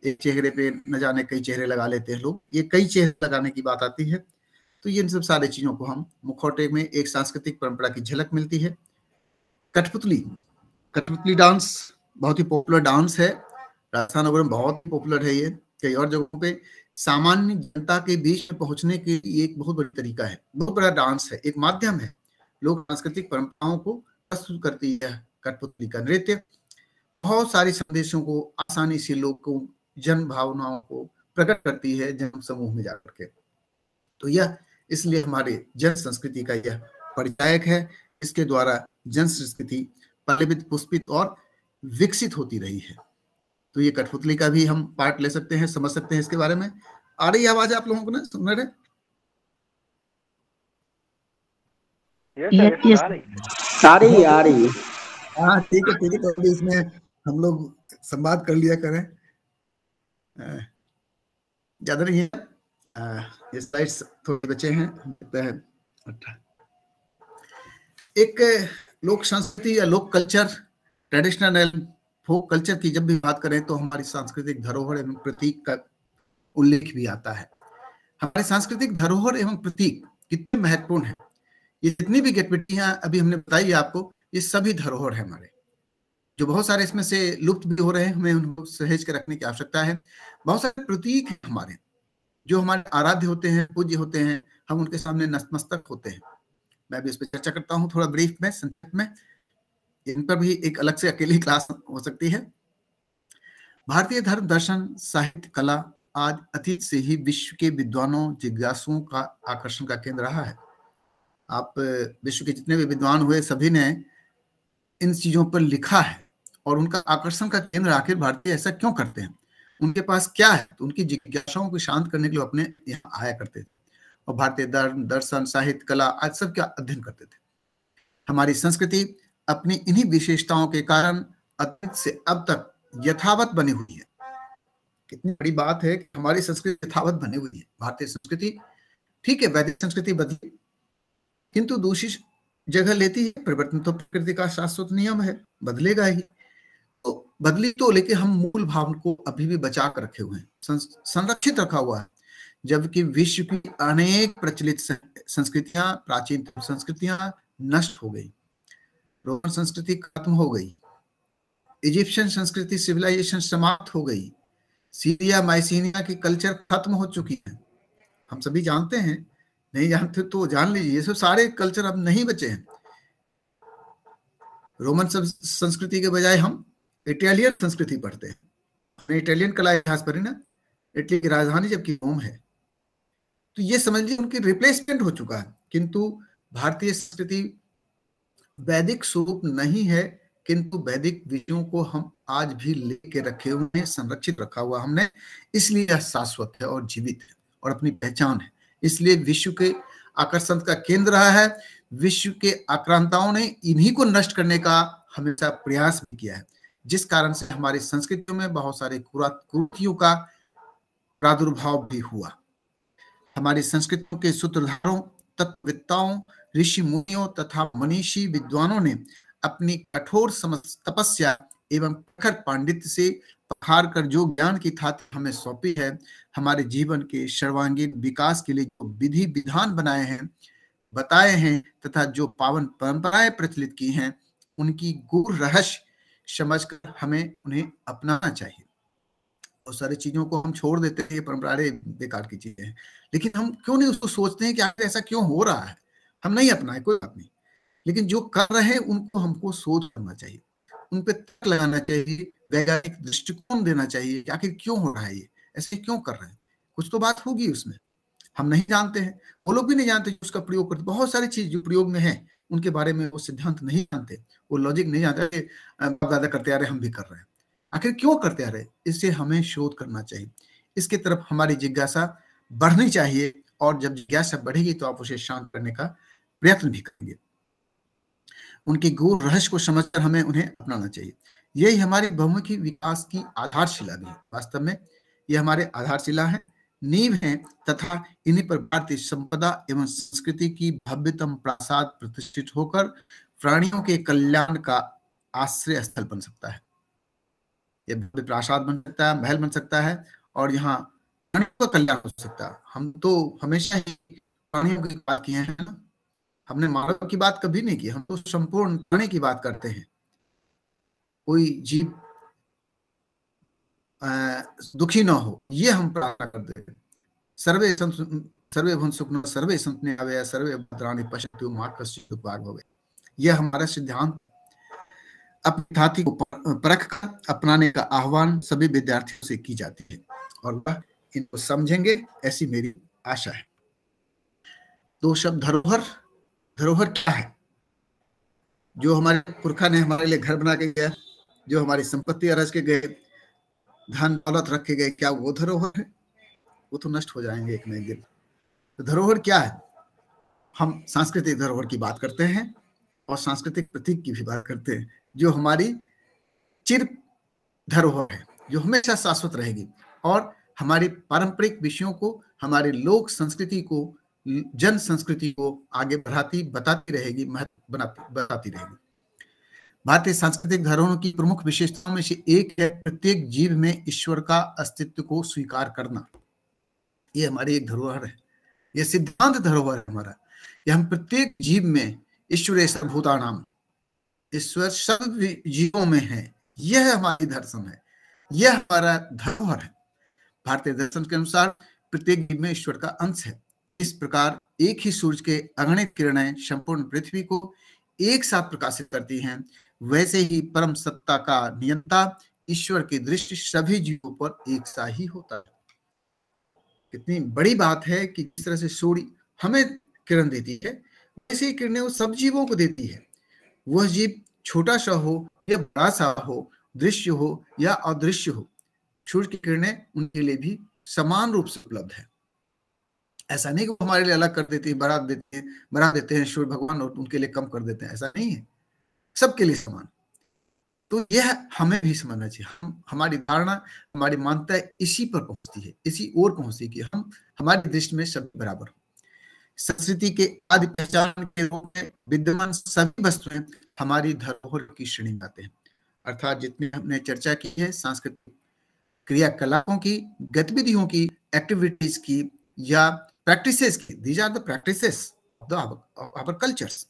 एक चेहरे पे न जाने कई चेहरे लगा लेते हैं लोग, ये कई चेहरे लगाने की बात आती है। तो ये इन सब सारी चीजों को हम मुखौटे में एक सांस्कृतिक परंपरा की झलक मिलती है। कठपुतली, कठपुतली डांस बहुत ही पॉपुलर डांस है, राजस्थान वगैरह में बहुत ही पॉपुलर है ये, कई और जगहों पे सामान्य जनता के बीच में पहुंचने के लिए एक बहुत बड़ी तरीका है, बहुत बड़ा डांस है, एक माध्यम है, लोक सांस्कृतिक परंपराओं को प्रस्तुत करती है। कठपुतली का नृत्य बहुत सारे संदेशों को आसानी से लोगों जन भावनाओं को प्रकट करती है जन समूह में जाकर के। तो यह इसलिए हमारे जन संस्कृति का यह परिचायक है, इसके द्वारा जन संस्कृति पल्लवित, पुष्पित और विकसित होती रही है। तो ये कठपुतली का भी हम पार्ट ले सकते हैं, समझ सकते हैं इसके बारे में। आ रही आवाज आप लोगों को ना, सुन रहे? आ रही। हाँ ठीक है ठीक है, तो अभी इसमें हम लोग संवाद कर लिया करें, ज्यादा नहीं है, ये स्लाइड्स थोड़े बचे हैं। एक लोक संस्कृति या लोक कल्चर, ट्रेडिशनल फोक कल्चर की जब भी बात करें तो हमारी सांस्कृतिक धरोहर एवं प्रतीक का उल्लेख भी आता है। हमारे सांस्कृतिक धरोहर एवं प्रतीक कितने महत्वपूर्ण है, ये जितनी भी गतिविधियां अभी हमने बताई आपको, ये सभी धरोहर है हमारे, जो बहुत सारे इसमें से लुप्त भी हो रहे हैं, हमें उनको सहेज के रखने की आवश्यकता है। बहुत सारे प्रतीक हैं हमारे जो हमारे आराध्य होते हैं, पूज्य होते हैं, हम उनके सामने नतमस्तक होते हैं। मैं भी इस पर चर्चा करता हूँ थोड़ा ब्रीफ में, संक्षिप्त में, इन पर भी एक अलग से अकेली क्लास हो सकती है। भारतीय धर्म, दर्शन, साहित्य, कला आज अतीत से ही विश्व के विद्वानों, जिज्ञासुओं का आकर्षण का केंद्र रहा है। आप विश्व के जितने भी विद्वान हुए सभी ने इन चीजों पर लिखा है, और उनका आकर्षण का केंद्र आखिर भारतीय ऐसा क्यों करते हैं, उनके पास क्या है, तो उनकी जिज्ञासाओं को शांत करने के लिए अपने यहाँ आया करते थे और भारतीय धर्म, दर्शन, साहित्य, कला आज सब क्या अध्ययन करते थे। हमारी संस्कृति अपनी इन्हीं विशेषताओं के कारण अतीत से अब तक यथावत बनी हुई है। कितनी बड़ी बात है कि हमारी संस्कृति यथावत बनी हुई है। भारतीय संस्कृति ठीक है, वैदिक संस्कृति बदली किंतु दूसरी जगह लेती है। परिवर्तन तो प्रकृति का शाश्वत नियम है, बदलेगा ही, तो बदली तो, लेकिन हम मूल भाव को अभी भी बचा कर रखे हुए हैं, संरक्षित रखा हुआ है। जबकि विश्व की अनेक प्रचलित संस्कृतियां, प्राचीन संस्कृतियां नष्ट हो गई, रोमन संस्कृति खत्म हो गई, इजिप्शियन संस्कृति, सिविलाइजेशन समाप्त हो गई, सीरिया, माइसीनिया की कल्चर खत्म हो चुकी है। हम सभी जानते हैं, नहीं जानते तो जान लीजिए, ये सब सारे कल्चर अब नहीं बचे हैं। रोमन संस्कृति के बजाय हम इटालियन संस्कृति पढ़ते हैं, इटालियन कला इतिहास पढ़ी ना, इटली की राजधानी जबकि रोम है, तो ये समझ लीजिए उनकी रिप्लेसमेंट हो चुका है। किंतु भारतीय संस्कृति वैदिक स्वरूप नहीं है, किंतु वैदिक विषयों को हम आज भी लेके रखे हुए हैं, संरक्षित रखा हुआ हमने, इसलिए यह शाश्वत है और जीवित है और अपनी पहचान है। इसलिए विश्व के आकर्षण का केंद्र रहा है। विश्व के आक्रांताओं ने इन्हीं को नष्ट करने का हमेशा प्रयास भी किया है, जिस कारण से हमारी संस्कृतियों में बहुत सारे कुरीतियों का प्रादुर्भाव भी हुआ। हमारी संस्कृतियों के सूत्रधारों, तत्ववेत्ताओं, ऋषि मुनियों तथा मनीषी विद्वानों ने अपनी कठोर तपस्या एवं प्रखर पांडित्य से पखार कर जो ज्ञान की थाती हमें सौंपी है, हमारे जीवन के सर्वांगीण विकास के लिए जो विधि विधान बनाए हैं, बताए हैं, तथा जो पावन परंपराएं प्रचलित की हैं, उनकी गूढ़ रहस्य समझकर हमें उन्हें अपनाना चाहिए। बहुत सारी चीजों को हम छोड़ देते हैं, ये परंपराएं बेकार की चीजें हैं, लेकिन हम क्यों नहीं उसको सोचते हैं कि आखिर ऐसा क्यों हो रहा है। हम नहीं अपनाए कोई बात नहीं, लेकिन जो कर रहे हैं उनको हमको सोच करना चाहिए, उन पे तर्क लगाना चाहिए, वैज्ञानिक दृष्टिकोण देना चाहिए कि आखिर क्यों हो रहा है, ये ऐसे क्यों कर रहे हैं, कुछ तो बात होगी उसमें। हम नहीं जानते हैं, वो लोग भी नहीं जानते उसका प्रयोग करते। बहुत सारी चीज जो प्रयोग में है उनके बारे में वो सिद्धांत नहीं जानते, वो लॉजिक नहीं जानते, दादा करते आ रहे हम भी कर रहे हैं, आखिर क्यों करते आ रहे, इससे हमें शोध करना चाहिए, इसके तरफ हमारी जिज्ञासा बढ़नी चाहिए और जब जिज्ञासा बढ़ेगी तो आप उसे शांत करने का प्रयत्न भी करेंगे। उनके गूढ़ रहस्य को समझकर हमें उन्हें अपनाना चाहिए। यही हमारे बहुमुखी विकास की आधारशिला भी है। वास्तव में ये हमारे आधारशिला है, नींव है, तथा इन्हीं पर भारतीय संपदा एवं संस्कृति की भव्यतम प्रासाद प्रतिष्ठित होकर प्राणियों के कल्याण का आश्रय स्थल बन सकता है। यह भव्य प्रासाद बन सकता है, महल बन सकता है, और यहाँ प्राणियों का कल्याण हो सकता है। हम तो हमेशा ही प्राणियों की बात किए हैं ना, हमने मानव की बात कभी नहीं की। हम तो संपूर्ण प्राणी की बात करते हैं। कोई जीव दुखी न हो, ये हम प्रार्थना करते हैं। सर्वे भून सुखनो सर्वे सन्तु निरामया सर्वे भद्राणि पश्यन्तु मा कश्चित् दुःखभाग् भवेत्। यह हमारा सिद्धांत अपनी धाती को परख कर अपनाने का आह्वान सभी विद्यार्थियों से की जाती है, और वह इनको समझेंगे, ऐसी मेरी आशा है। दो शब्द धरोहर। धरोहर क्या है? जो हमारे पुरखा ने हमारे लिए घर बना के गया, जो हमारी संपत्ति अरज के गए, धन दौलत रख के गए, क्या वो धरोहर है? वो तो नष्ट हो जाएंगे एक न एक दिन। तो धरोहर क्या है? हम सांस्कृतिक धरोहर की बात करते हैं और सांस्कृतिक प्रतीक की भी बात करते हैं, जो हमारी चिर धरोहर है, जो हमेशा शाश्वत रहेगी और हमारी पारंपरिक विषयों को, हमारे लोक संस्कृति को, जन संस्कृति को आगे बताती रहेगी, बताती रहेगी। भारतीय सांस्कृतिक धरोहरों की प्रमुख विशेषताओं में से एक है प्रत्येक जीव में ईश्वर का अस्तित्व को स्वीकार करना। ये हमारी एक धरोहर है, यह सिद्धांत धरोहर है हमारा। यह हम प्रत्येक जीव में ईश्वर सर्वभूतानाम, ईश्वर सब जीवों में है, यह हमारी दर्शन है, यह हमारा धरोहर है। भारतीय दर्शन के अनुसार प्रत्येक जीव में ईश्वर का अंश है। इस प्रकार एक ही सूरज के अगणित किरणें संपूर्ण पृथ्वी को एक साथ प्रकाशित करती हैं, वैसे ही परम सत्ता का नियंता ईश्वर की दृष्टि सभी जीवों पर एक सा ही होता है। कितनी बड़ी बात है कि किस तरह से सूर्य हमें किरण देती है, वैसे ही किरणें वो सब जीवों को देती है। वह जीव छोटा सा हो या बड़ा सा हो, दृश्य हो या अदृश्य हो, सूर्य की किरणें उनके लिए भी समान रूप से उपलब्ध है। ऐसा नहीं कि वो हमारे लिए अलग कर देती है, बढ़ा देते हैं सूर्य भगवान और उनके लिए कम कर देते हैं, ऐसा नहीं है, सबके लिए समान। तो यह हमें भी समझना चाहिए। हमारी धारणा, हमारी मान्यता इसी पर पहुंचती है, इसी ओर पहुंचती है कि हम, हमारी दृष्टि में सभी बराबर हो। संस्कृति के आदि पहचान के रूप में विद्यमान सभी वस्तुएं हमारी धरोहर की श्रेणी में आते हैं। अर्थात जितनी हमने चर्चा की है सांस्कृतिक क्रियाकलापों की, गतिविधियों की, एक्टिविटीज की या प्रैक्टिसेस की, these are the practices of our cultures.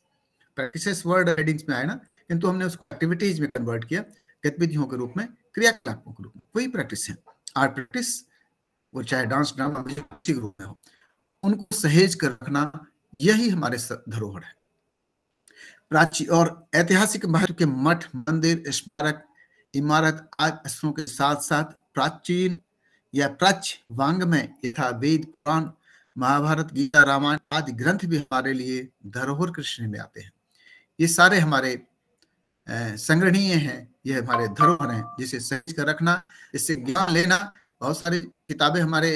Practices word headings में आए ना, किंतु हमने उसको एक्टिविटीज में कन्वर्ट किया, गतिविधियों के रूप में, क्रियाकलापों के रूप में। वही प्रैक्टिस है। आर्ट प्रैक्टिस, वो चाहे डांस, ड्रामा, के रूप में हो, उनको सहेज कर रखना, यही हमारे धरोहर है। प्राचीन और ऐतिहासिक महत्व के मठ, मंदिर, स्मारक, इमारत आदि स्थलों के साथ साथ प्राचीन या प्राच्य वाङ्मय यथा वेद, पुराण, महाभारत, गीता, रामायण आदि ग्रंथ भी हमारे लिए धरोहर की श्रेणी में आते हैं। ये सारे हमारे संग्रहणीय हैं, ये हमारे धरोहर हैं, जिसे सहेज कर रखना, इससे ज्ञान लेना। बहुत सारी किताबें हमारे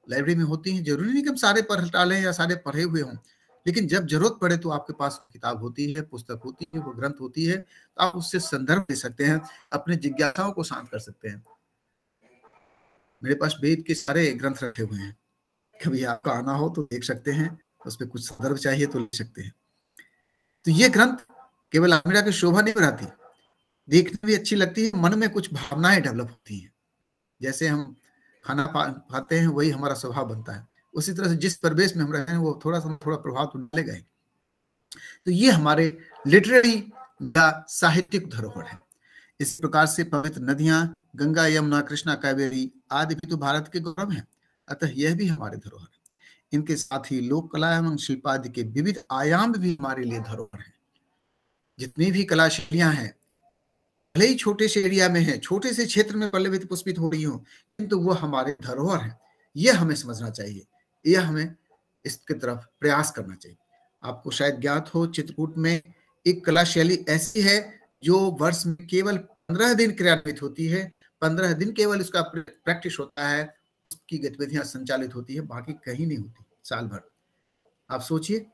लाइब्रेरी में होती हैं, जरूरी नहीं कि हम सारे पढ़ डालें या सारे पढ़े हुए हों, लेकिन जब जरूरत पड़े तो आपके पास किताब होती है, पुस्तक होती है, वो ग्रंथ होती है, तो आप उससे संदर्भ ले सकते हैं, अपने जिज्ञासाओं को शांत कर सकते हैं। मेरे पास वेद के सारे ग्रंथ रखे हुए हैं, कभी आपका आना हो तो देख सकते हैं, उस पर कुछ संदर्भ चाहिए तो ले सकते हैं। तो ये ग्रंथ केवल अलमीरा की शोभा नहीं बढ़ाती, देखने भी अच्छी लगती है, मन में कुछ भावनाएं डेवलप होती हैं। जैसे हम खाना खाते हैं वही हमारा स्वभाव बनता है, उसी तरह से जिस परिवेश में हम रहे हैं वो थोड़ा प्रभाव तो डालेगा ही। तो ये हमारे लिटरेरी या साहित्यिक धरोहर है। इस प्रकार से पवित्र नदियां गंगा, यमुना, कृष्णा, कावेरी आदि भी तो भारत के गौरव हैं, अतः यह भी हमारे धरोहर है। इनके साथ ही लोक कला एवं शिल्पादि के विविध आयाम भी हमारे लिए धरोहर है। जितनी भी कला शैलियां हैं, भले ही छोटे से एरिया में है, छोटे से क्षेत्र में पल्लवित पुष्पित हो रही हो, किंतु वो हमारे धरोहर है। यह हमें समझना चाहिए, यह हमें इसके तरफ प्रयास करना चाहिए। आपको शायद ज्ञात हो, चित्रकूट में एक कला शैली ऐसी है जो वर्ष में केवल 15 दिन क्रियान्वित होती है, 15 दिन केवल इसका प्रैक्टिस होता है, उसकी गतिविधियां संचालित होती है, बाकी कहीं नहीं होती। साल भर। आप सोचिए,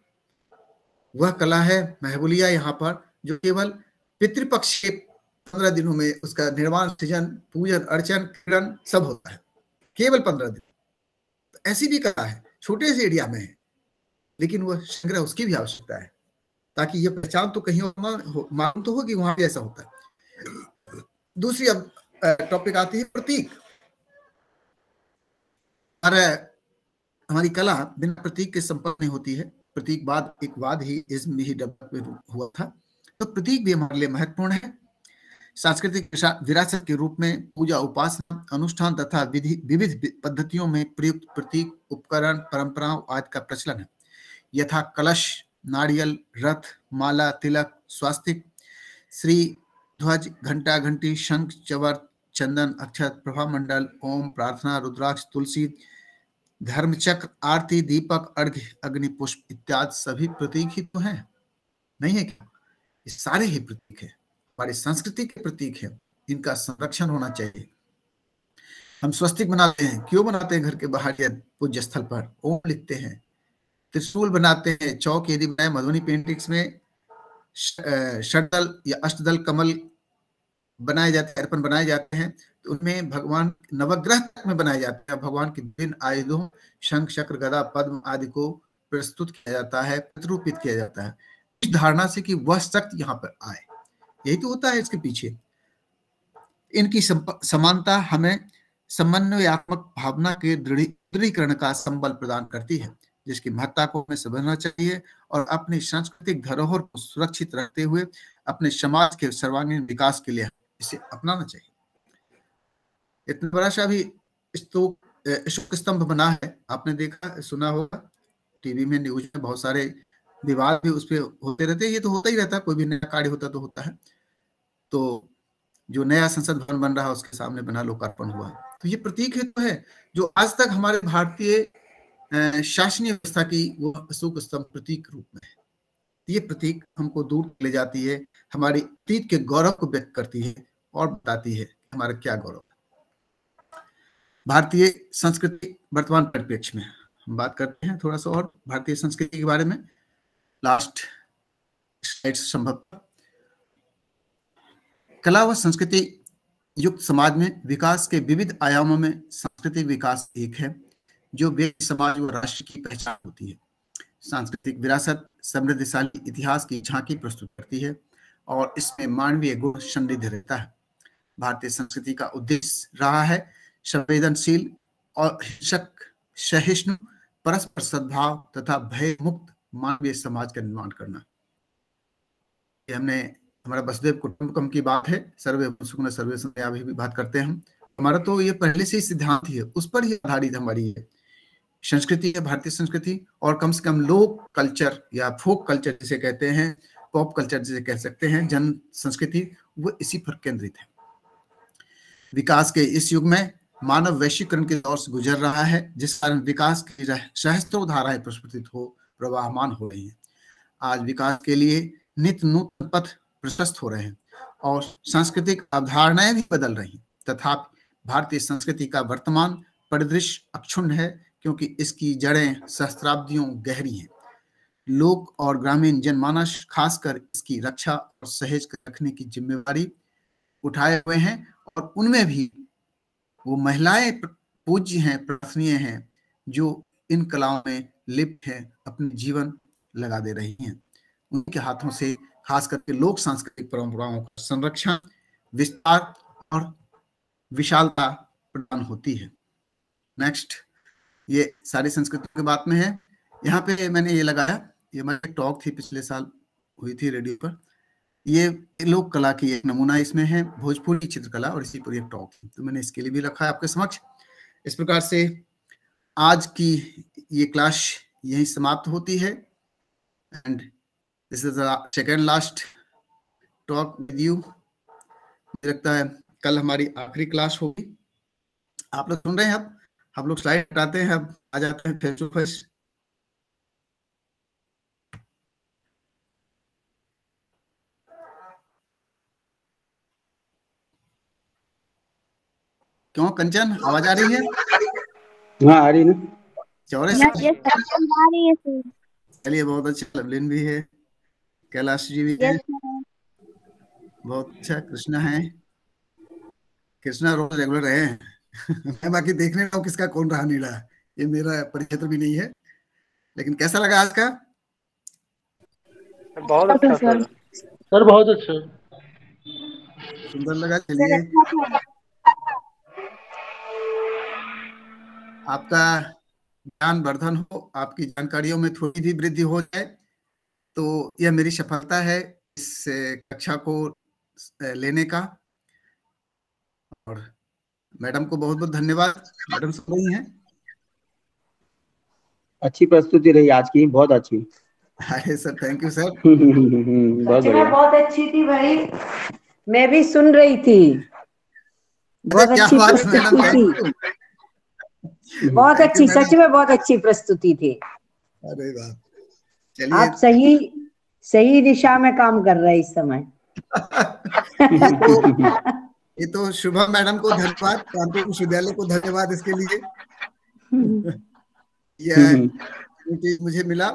वह कला है महबूलिया यहाँ पर, जो केवल पितृपक्ष के 15 दिनों में उसका निर्माण, सृजन, पूजन, अर्चन, किरण सब होता है, केवल 15 दिन। तो ऐसी भी कला है, छोटे से एरिया में है, लेकिन वह संग्रह उसकी भी आवश्यकता है, ताकि ये पहचान तो कहीं और मालूम तो हो कि वहां भी ऐसा होता है। दूसरी अब टॉपिक आती है प्रतीक। और हमारी कला बिना प्रतीक के संपर्क नहीं होती है। प्रतीकवाद एक वाद ही इसमें ही डेवलप हुआ था। तो प्रतीक भी हमारे लिए महत्वपूर्ण है। सांस्कृतिक विरासत के रूप में पूजा, उपासना, अनुष्ठान तथा विविध पद्धतियों में प्रयुक्त प्रतीक, उपकरण, परंपराओं आदि का प्रचलन है। यथा कलश, नारियल, रथ, माला, तिलक, स्वास्तिक, श्री ध्वज, घंटा, घंटी, शंख, चवर, चंदन, अक्षत, प्रभा मंडल, ओम, प्रार्थना, रुद्राक्ष, तुलसी, धर्मचक्र, आरती, दीपक, अर्घ्य, अग्नि पुष्प इत्यादि सभी प्रतीक ही तो हैं, नहीं है क्या? ये सारे ही प्रतीक है, हमारी संस्कृति के प्रतीक है, इनका संरक्षण होना चाहिए। हम स्वस्तिक बनाते हैं, क्यों बनाते हैं? घर के बाहर या पूज्य स्थल पर ओम लिखते हैं। त्रिशूल बनाते हैं, चौक यदि बनाए, मधुबनी पेंटिंग्स में षटदल या अष्टदल कमल बनाए जाते हैं, अर्पण बनाए जाते हैं, तो उनमें भगवान नवग्रह तक में बनाए जाते हैं। भगवान के विभिन्न आयुधों, शंख, चक्र, गदा, पद्म आदि को प्रस्तुत किया जाता है, प्रतिरूपित किया जाता है, इस धारणा से कि वह शक्ति यहाँ पर आए। यही तो होता है इसके पीछे। इनकी समानता हमें समन्वयात्मक भावना के दृढ़ीकरण का संबल प्रदान करती है, जिसकी महत्ता को हमें समझना चाहिए और अपनी सांस्कृतिक धरोहर को सुरक्षित रखते हुए अपने समाज के सर्वांगीण विकास के लिए इसे अपनाना चाहिए। इतना बड़ा सा भी अशोक स्तंभ बना है, आपने देखा सुना होगा, टीवी में, न्यूज में बहुत सारे विवाद भी उस पर होते रहते हैं। ये तो होता ही रहता है, कोई भी नया कार्य होता तो होता है। तो जो नया संसद भवन बन रहा है उसके सामने बना, लोकार्पण हुआ। तो ये प्रतीक है, तो है जो आज तक हमारे भारतीय शासनीय व्यवस्था की वो अशोक स्तंभ प्रतीक रूप में है। ये प्रतीक हमको दूर ले जाती है, हमारी अतीत के गौरव को व्यक्त करती है और बताती है हमारा क्या गौरव है। भारतीय संस्कृति वर्तमान परिप्रेक्ष्य में हम बात करते हैं थोड़ा सा और भारतीय संस्कृति के बारे में। लास्ट स्लाइड संभव। कला व संस्कृति युक्त समाज में विकास के विविध आयामों में सांस्कृतिक विकास एक है, जो व्यक्ति, समाज व राष्ट्र की पहचान होती है। सांस्कृतिक विरासत समृद्धशाली इतिहास की झांकी प्रस्तुत करती है और इसमें मानवीय गुण समृद्ध रहता है। भारतीय संस्कृति का उद्देश्य रहा है संवेदनशील और हिंसक, सहिष्णु, परस्पर सद्भाव तथा भय मुक्त मानवीय समाज का निर्माण करना। ये हमने हमारा वसुधैव कुटुंबकम की बात है, सर्वे सुखिनः सर्वे सन्तु, अभी भी बात करते हैं हम। हमारा तो ये पहले से ही सिद्धांत ही है, उस पर ही आधारित हमारी है संस्कृति है, भारतीय संस्कृति। और कम से कम लोक कल्चर या फोक कल्चर जिसे कहते हैं, पॉप कल्चर जिसे कह सकते हैं, जन संस्कृति, वो इसी पर केंद्रित है। विकास के इस युग में मानव वैश्वीकरण के दौर से गुजर रहा है, जिस कारण विकास की सहस्त्रों धाराएं प्रस्फुटित हो, प्रवाहमान हो रही हैं। आज विकास के लिए नित्य नूतन पथ प्रशस्त हो रहे हैं और सांस्कृतिक अवधारणाएं भी बदल रही हैं। तथापि भारतीय संस्कृति का वर्तमान परिदृश्य अक्षुण्ण है, क्योंकि इसकी जड़ें सहस्त्राब्दियों गहरी हैं। लोक और ग्रामीण जनमानस खासकर इसकी रक्षा और सहेज कर रखने की जिम्मेवारी उठाए हुए हैं और उनमें भी वो महिलाएं पूज्य हैं, प्रार्थनीय हैं, जो इन कलाओं में लिप्त हैं, अपने जीवन लगा दे रही हैं। उनके हाथों से खास करके लोक सांस्कृतिक परंपराओं का संरक्षण, विस्तार और विशालता प्रदान होती है। नेक्स्ट, ये सारी संस्कृतियों की बात में है। यहाँ पे मैंने ये लगाया, ये हमारी टॉक थी पिछले साल हुई थी रेडियो पर, ये लोक कला की एक नमूना इसमें है, भोजपुरी चित्रकला, और इसी पर एक टॉक थी, तो मैंने इसके लिए भी रखा है आपके समक्ष। इस प्रकार से आज की ये क्लास यहीं समाप्त होती है and this is the second last talk with you. मुझे लगता है कल हमारी आखिरी क्लास होगी। आप लोग सुन रहे हैं? अब हम लोग स्लाइड हटाते हैं, अब आ जाते हैं फेस टू फेस। क्यों कंचन, आवाज आ रही है? हाँ आ रही ना। Chaure yes sir, yes sir आ रही है सर। चलिए बहुत अच्छा। लवलीन भी है, कैलाश जी भी है, यस सर। बहुत अच्छा। कृष्णा है, कृष्णा रोज रेगुलर है। मैं बाकी देखने रहा हूँ किसका कौन रहा नहीं रहा, ये मेरा परिक्षेत्र भी नहीं है। लेकिन कैसा लगा आज का? बहुत अच्छा सर। सर बहुत अच्छा। सुंदर लगा। सर चलिए, अच्छा था। आपका ज्ञान वर्धन हो, आपकी जानकारियों में थोड़ी भी वृद्धि हो जाए तो यह मेरी सफलता है इस कक्षा को लेने का। और मैडम को बहुत बहुत धन्यवाद। मैडम सुन रही हैं? अच्छी प्रस्तुति रही आज की, बहुत अच्छी। अरे सर, थैंक यू सर। बहुत सच में बढ़िया। बहुत अच्छी थी भाई, मैं भी सुन रही थी। बहुत क्या अच्छी बात है मैडम, प्रस्तुति थैंक थी, यू। बहुत थैंक यू अच्छी, सच मैडम। में बहुत अच्छी प्रस्तुति थी। अरे वाह, चलिए। आप सही दिशा में काम कर रहे हैं इस समय। ये तो शुभम मैडम को धन्यवाद, कानपुर विश्वविद्यालय को धन्यवाद इसके लिए। यह opportunity मुझे मिला,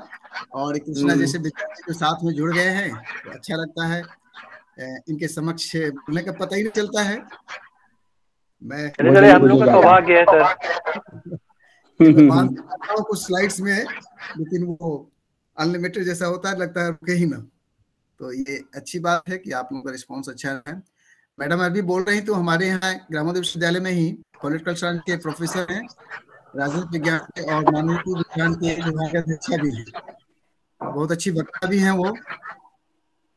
और कृष्णा जैसे विद्यार्थी जो साथ में जुड़ गए हैं तो अच्छा लगता है। इनके समक्ष बोलने का पता ही नहीं चलता है। मैं चलिए हम लोग का सौभाग्य है सर। मैं बांध के आता हूँ कुछ स्लाइड्स में, लेकिन वो अनलिमिटेड जैसा होता है, लगता है रुके ही ना। तो ये अच्छी बात है कि आप लोगों का रिस्पॉन्स अच्छा है। मैडम अभी बोल रही तो हमारे यहाँ ग्रामोदय विश्वविद्यालय में ही पॉलिटिकल साइंस के प्रोफेसर हैं, राजनीति विज्ञान के और मानवीय विज्ञान के विभागाध्यक्ष भी हैं। बहुत अच्छी वक्ता भी हैं वो,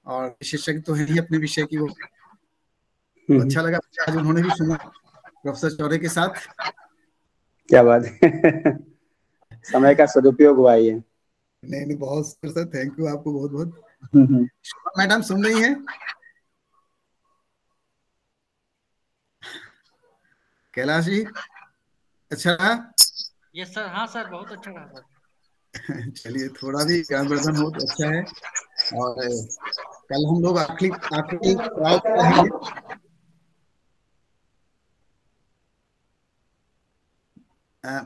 और विशेषज्ञ तो है ही अपने विषय की वो। तो अच्छा लगा आज उन्होंने भी सुना प्रोफेसर चौरे के साथ। क्या बात है। समय का सदुपयोग हुआ ये। नहीं, बहुत सर, थैंक यू आपको बहुत बहुत। मैडम सुन रही हैं? कैलाश जी, अच्छा रहा? यस सर, हाँ सर बहुत अच्छा रहा सर। चलिए, थोड़ा भी ज्ञान वर्धन हो तो अच्छा है। और कल हम लोग आखिरी पड़ाव पर रहेंगे।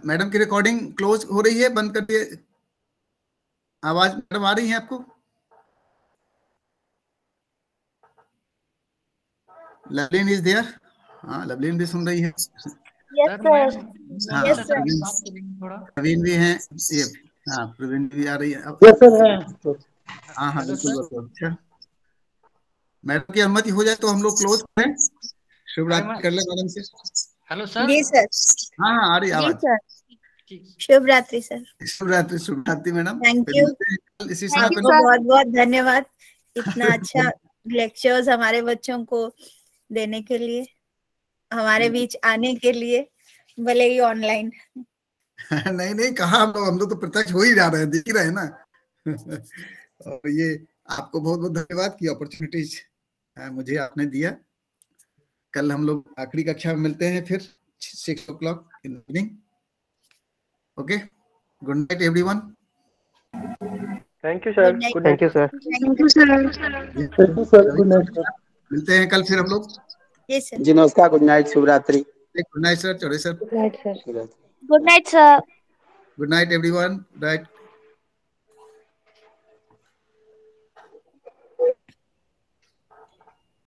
मैडम की रिकॉर्डिंग क्लोज हो रही है, बंद कर दिए। आवाज मैडम आ रही है आपको? Lovleen is there? हाँ, लवलीन भी सुन रही है। Yes sir. हाँ, यस सर। प्रवीण भी हैं ये। हाँ, प्रवीण भी आ रही है। यस सर है। हाँ हाँ, बिल्कुल बिल्कुल। अच्छा, मैडम की अनुमति हो जाए तो हम लोग क्लोज करें। शुभ रात्रि कर ले मैडम से। Hello sir. जी सर। हाँ हाँ, आ रही जी आवाज। सर। शुभ रात्रि सर। शुभ रात्रि, शुभ रात्रि मैडम। थैंक यू, इसी समय पे बहुत बहुत धन्यवाद इतना अच्छा लेक्चर्स हमारे बच्चों को देने के लिए, हमारे बीच आने के लिए, भले ही ऑनलाइन। नहीं, कहा हम लोग तो प्रत्यक्ष हो ही जा रहे हैं, दिख ही रहे हैं ना। और ये आपको बहुत बहुत धन्यवाद की अपॉर्चुनिटीज मुझे आपने दिया। कल हम लोग आखिरी कक्षा में मिलते हैं फिर 6 o'clock in the evening. Okay, good night everyone. Thank you sir. Thank you sir. Thank you sir. Good night sir. मिलते हैं कल फिर हम लोग। जी सर। जी नमस्कार, गुड नाइट, शुभ रात्रि। Good night sir, Chaure sir. Good night sir. Good night everyone. Right.